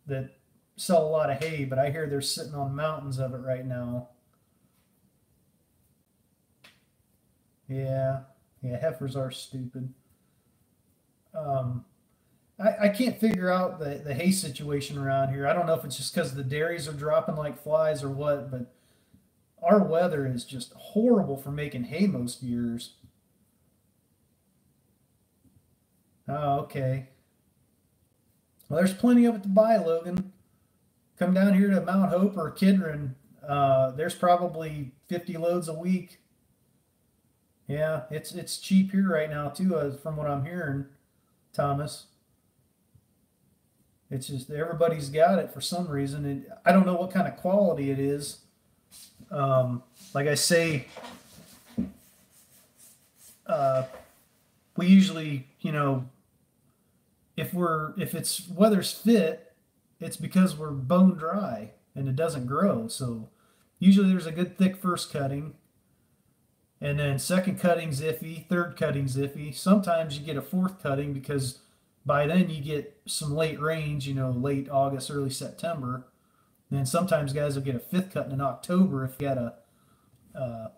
that sell a lot of hay, but I hear they're sitting on mountains of it right now. Yeah, yeah, heifers are stupid. Um, I can't figure out the hay situation around here. I don't know if it's just because the dairies are dropping like flies or what, but our weather is just horrible for making hay most years. Oh, okay. Well, there's plenty of it to buy, Logan. Come down here to Mount Hope or Kidron. There's probably 50 loads a week. Yeah, it's cheap here right now too, from what I'm hearing, Thomas. It's just everybody's got it for some reason. I don't know what kind of quality it is. Like I say, uh, we usually, if it's weather's fit, it's because we're bone dry and it doesn't grow. So usually there's a good thick first cutting, and then second cutting's iffy, third cutting's iffy. Sometimes you get a fourth cutting because by then you get some late rains, late August, early September. And then sometimes guys will get a fifth cutting in October if you got uh,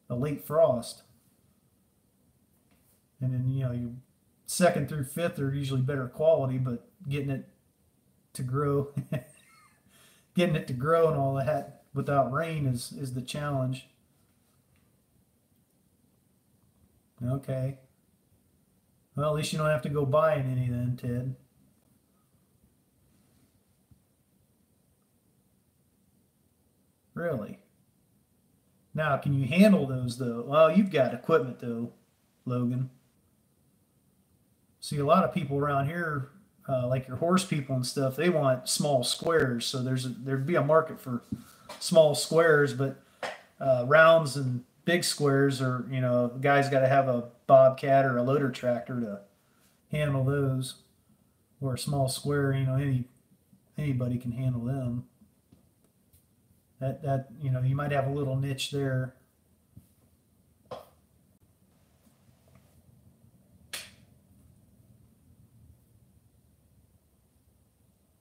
a late frost. And then your second through fifth are usually better quality, but getting it to grow, getting it to grow and all that without rain is the challenge. Okay. Well, at least you don't have to go buying any then, Ted. Really? Now, can you handle those though? Well, you've got equipment though, Logan. See, a lot of people around here, like your horse people and stuff, they want small squares. So there'd be a market for small squares, but rounds and big squares are, the guy's got to have a bobcat or a loader tractor to handle those. Or a small square, anybody can handle them. That you might have a little niche there.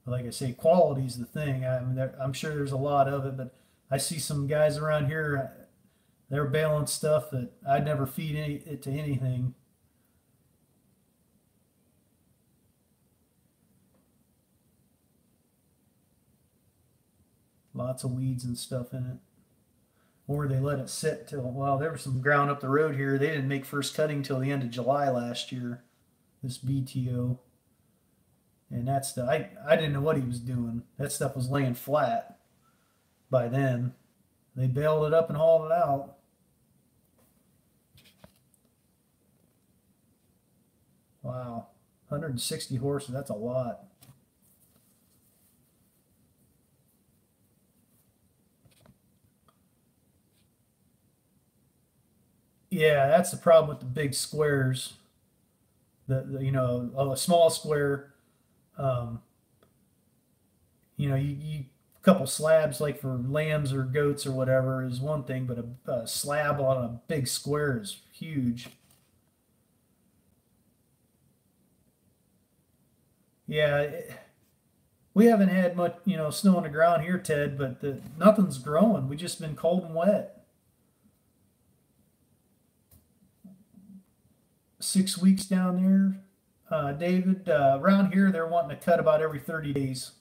But like I say, quality's the thing. I mean, I'm sure there's a lot of it, but I see some guys around here. They're baling stuff that I'd never feed it to anything. Lots of weeds and stuff in it. Or they let it sit till, well, there was some ground up the road here. They didn't make first cutting till the end of July last year, this BTO. And that stuff, I didn't know what he was doing. That stuff was laying flat by then. They baled it up and hauled it out. Wow, 160 horses, that's a lot. Yeah, that's the problem with the big squares. A small square, um, you a couple slabs like for lambs or goats or whatever is one thing, but a slab on a big square is huge. Yeah, we haven't had much, snow on the ground here, Ted, but nothing's growing. We just been cold and wet. 6 weeks down there, David. Around here, they're wanting to cut about every 30 days.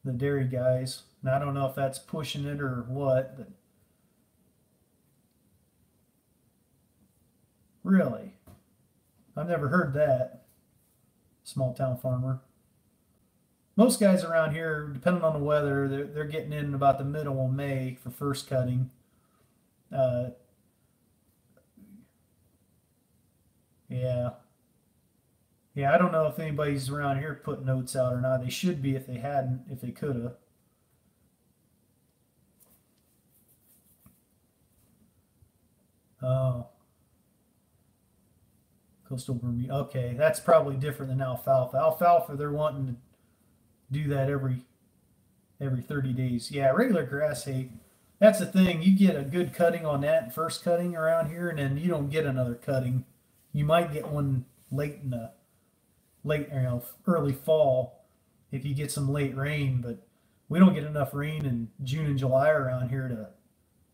The dairy guys. And I don't know if that's pushing it or what, but really, I've never heard that. Small town farmer. Most guys around here, depending on the weather, they're getting in about the middle of May for first cutting. Uh, yeah, yeah. I don't know if anybody's around here putting notes out or not. They should be if they hadn't, if they could have. Oh, coastal Bermuda. Okay, that's probably different than alfalfa. Alfalfa, they're wanting to do that every 30 days. Yeah, regular grass hay. That's the thing. You get a good cutting on that first cutting around here, and then you don't get another cutting. You might get one late in the early fall if you get some late rain, but we don't get enough rain in June and July around here to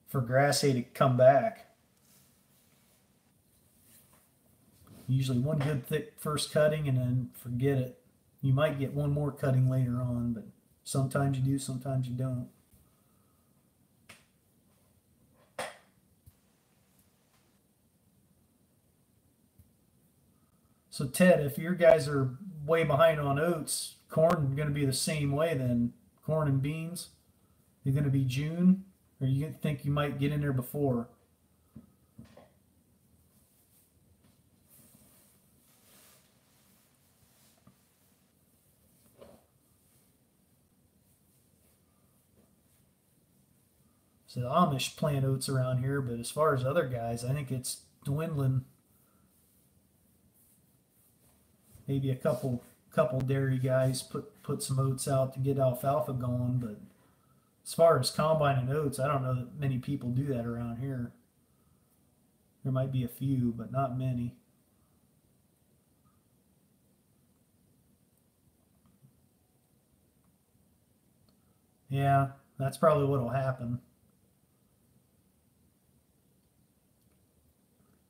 for grass hay to come back. Usually one good thick first cutting and then forget it. You might get one more cutting later on, but sometimes you do, sometimes you don't. So Ted, if your guys are way behind on oats, corn going to be the same way then. Corn and beans, you're going to be June, or you think you might get in there before? So the Amish plant oats around here, but as far as other guys, I think it's dwindling. Maybe a couple dairy guys put some oats out to get alfalfa going, but as far as combining oats, I don't know that many people do that around here. There might be a few, but not many. Yeah, that's probably what'll happen.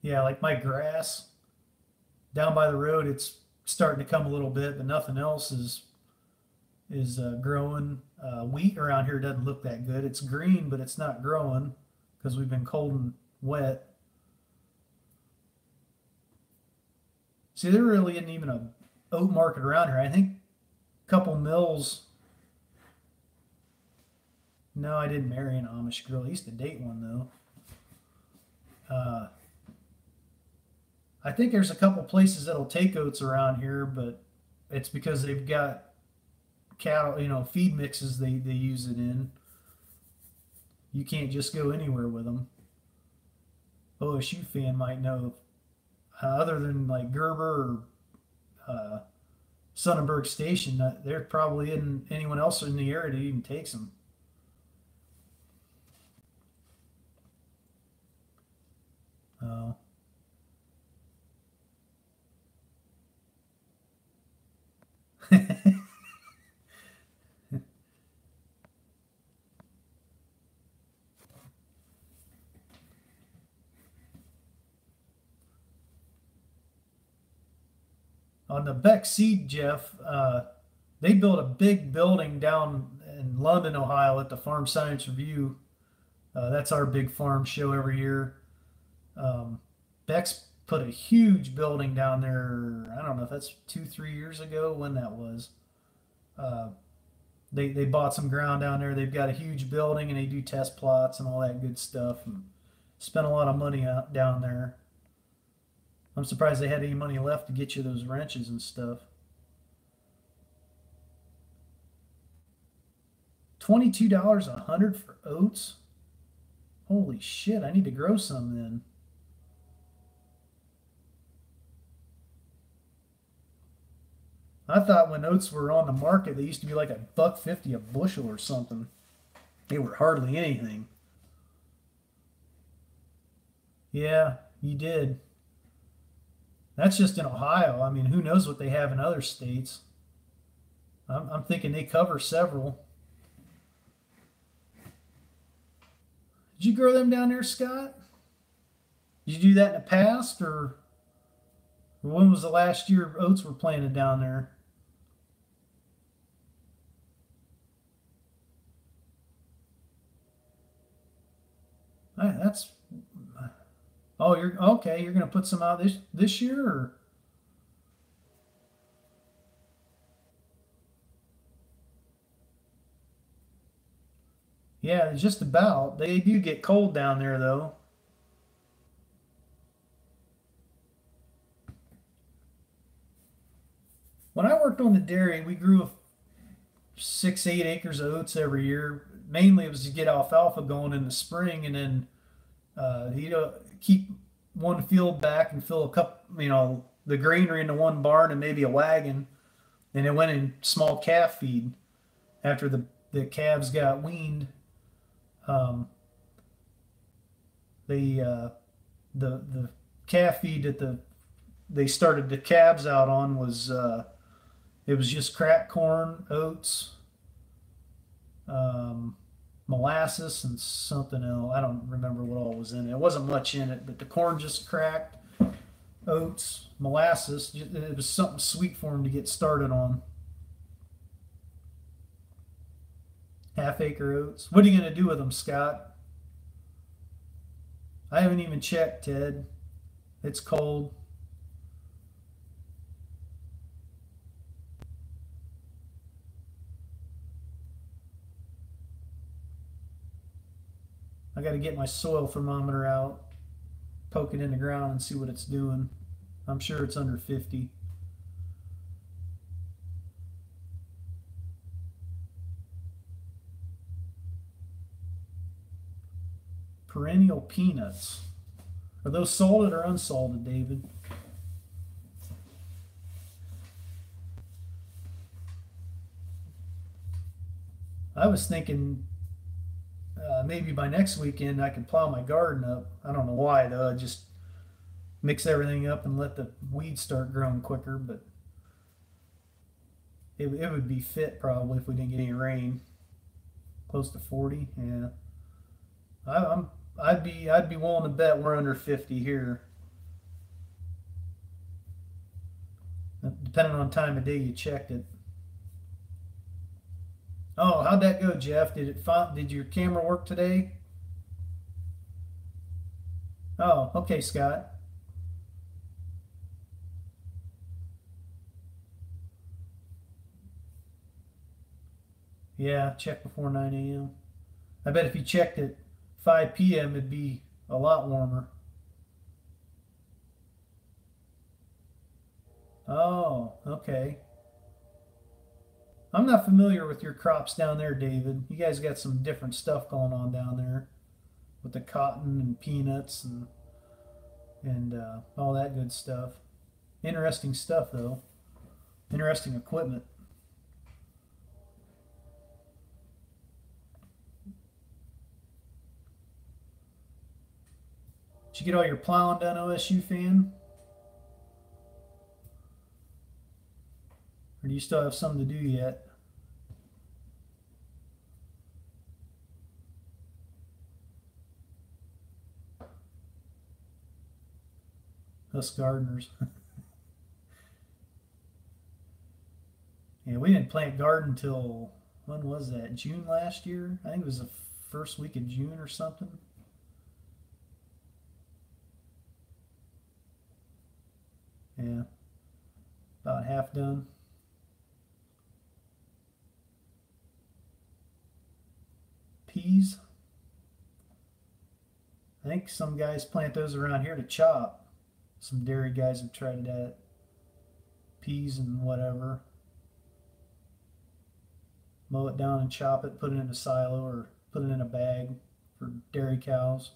Yeah, like my grass down by the road, it's starting to come a little bit, but nothing else is growing. Wheat around here doesn't look that good. It's green, but it's not growing because we've been cold and wet. See, there really isn't even a oat market around here. I think a couple mills No, I didn't marry an Amish girl. I used to date one though. I think there's a couple places that'll take oats around here, but it's because they've got cattle, feed mixes they use it in. You can't just go anywhere with them. OSU fan might know. Other than like Gerber or Sonnenberg Station, there probably isn't anyone else in the area that even takes them. Uh, on the Beck Seed, Jeff, they built a big building down in London, Ohio at the Farm Science Review. That's our big farm show every year. Beck's put a huge building down there. I don't know if that's 2, 3 years ago when that was. Uh, they bought some ground down there. They've got a huge building and they do test plots and all that good stuff and spent a lot of money out down there. I'm surprised they had any money left to get you those wrenches and stuff. $22 a hundred for oats? Holy shit, I need to grow some then. I thought when oats were on the market, they used to be like $1.50 a bushel or something. They were hardly anything. Yeah, you did. That's just in Ohio. I mean, who knows what they have in other states? I'm thinking they cover several. Did you grow them down there, Scott? Did you do that in the past, or when was the last year oats were planted down there? That's oh, you're okay. You're gonna put some out this year, or yeah, just about. They do get cold down there though. When I worked on the dairy, we grew 6, 8 acres of oats every year. Mainly, it was to get alfalfa going in the spring, and then keep one field back and fill a cup, the granary into one barn and maybe a wagon, and it went in small calf feed after the calves got weaned. Um, the the calf feed that they started the calves out on was it was just cracked corn, oats, um, molasses, and something else. I don't remember what all was in it. It wasn't much in it, but the corn just cracked, oats, molasses. It was something sweet for them to get started on. Half-acre oats. What are you going to do with them, Scott? I haven't even checked, Ted. It's cold. I got to get my soil thermometer out, poke it in the ground, and see what it's doing. I'm sure it's under 50. Perennial peanuts. Are those salted or unsalted, David? I was thinking maybe by next weekend I could plow my garden up. I don't know why though. I just mix everything up and let the weeds start growing quicker. But it would be fit probably if we didn't get any rain. Close to 40. Yeah, I'm I'd be willing to bet we're under 50 here, depending on time of day you checked it. Oh, how'd that go, Jeff? Did your camera work today? Oh, okay, Scott. Yeah, check before 9 a.m. I bet if you checked at 5 p.m., it'd be a lot warmer. Oh, okay. I'm not familiar with your crops down there, David. You guys got some different stuff going on down there with the cotton and peanuts and all that good stuff. Interesting stuff, though. Interesting equipment. Did you get all your plowing done, OSU fan? Or do you still have something to do yet? Us gardeners. Yeah, we didn't plant garden till, when was that? June last year? I think it was the first week of June or something. Yeah, about half done. Peas. I think some guys plant those around here to chop. Some dairy guys have tried that. Peas and whatever. Mow it down and chop it, put it in a silo or put it in a bag for dairy cows.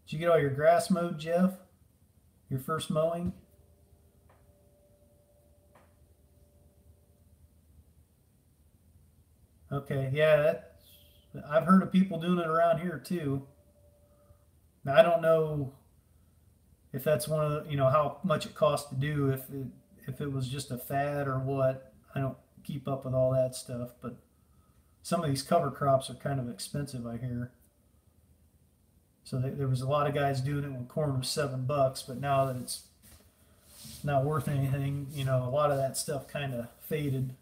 Did you get all your grass mowed, Jeff? Your first mowing? Okay, yeah, I've heard of people doing it around here too. Now, I don't know if that's one of the, how much it costs to do, if it was just a fad or what. I don't keep up with all that stuff, but some of these cover crops are kind of expensive, I hear. So there was a lot of guys doing it when corn was $7, but now that it's not worth anything, a lot of that stuff kind of faded.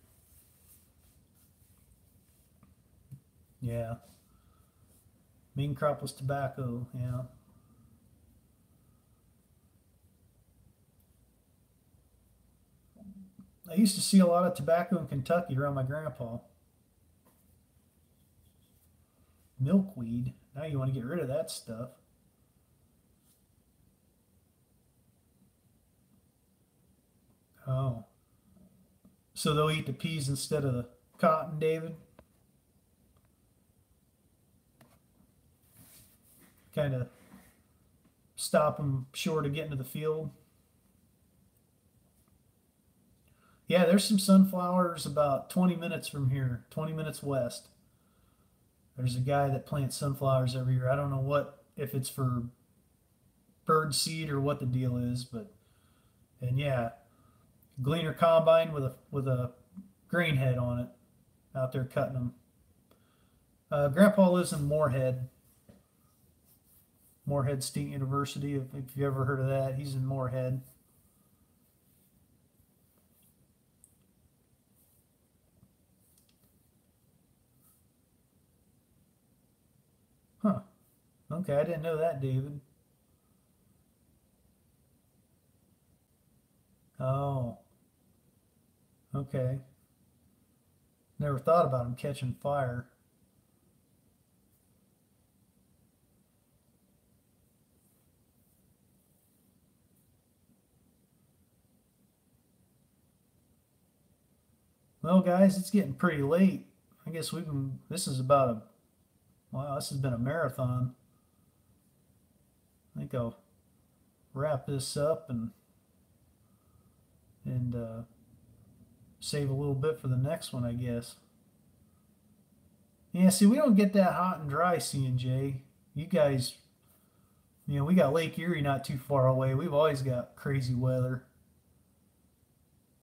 Yeah. Main crop was tobacco, yeah. I used to see a lot of tobacco in Kentucky around my grandpa. Milkweed. Now you want to get rid of that stuff. Oh. So they'll eat the peas instead of the cotton, David? Kind of stop them short of getting to the field. Yeah, there's some sunflowers about 20 minutes from here, 20 minutes west. There's a guy that plants sunflowers every year. I don't know if it's for bird seed or what the deal is, and yeah, gleaner combine with a grain head on it, out there cutting them. Grandpa lives in Moorhead State University. If you ever heard of that, he's in Moorhead. Huh. Okay, I didn't know that, David. Oh, okay. Never thought about him catching fire. Well, guys, it's getting pretty late. I guess this is about wow, this has been a marathon. I think I'll wrap this up and save a little bit for the next one, I guess. Yeah, see, we don't get that hot and dry, C&J. You guys, we got Lake Erie not too far away. We've always got crazy weather.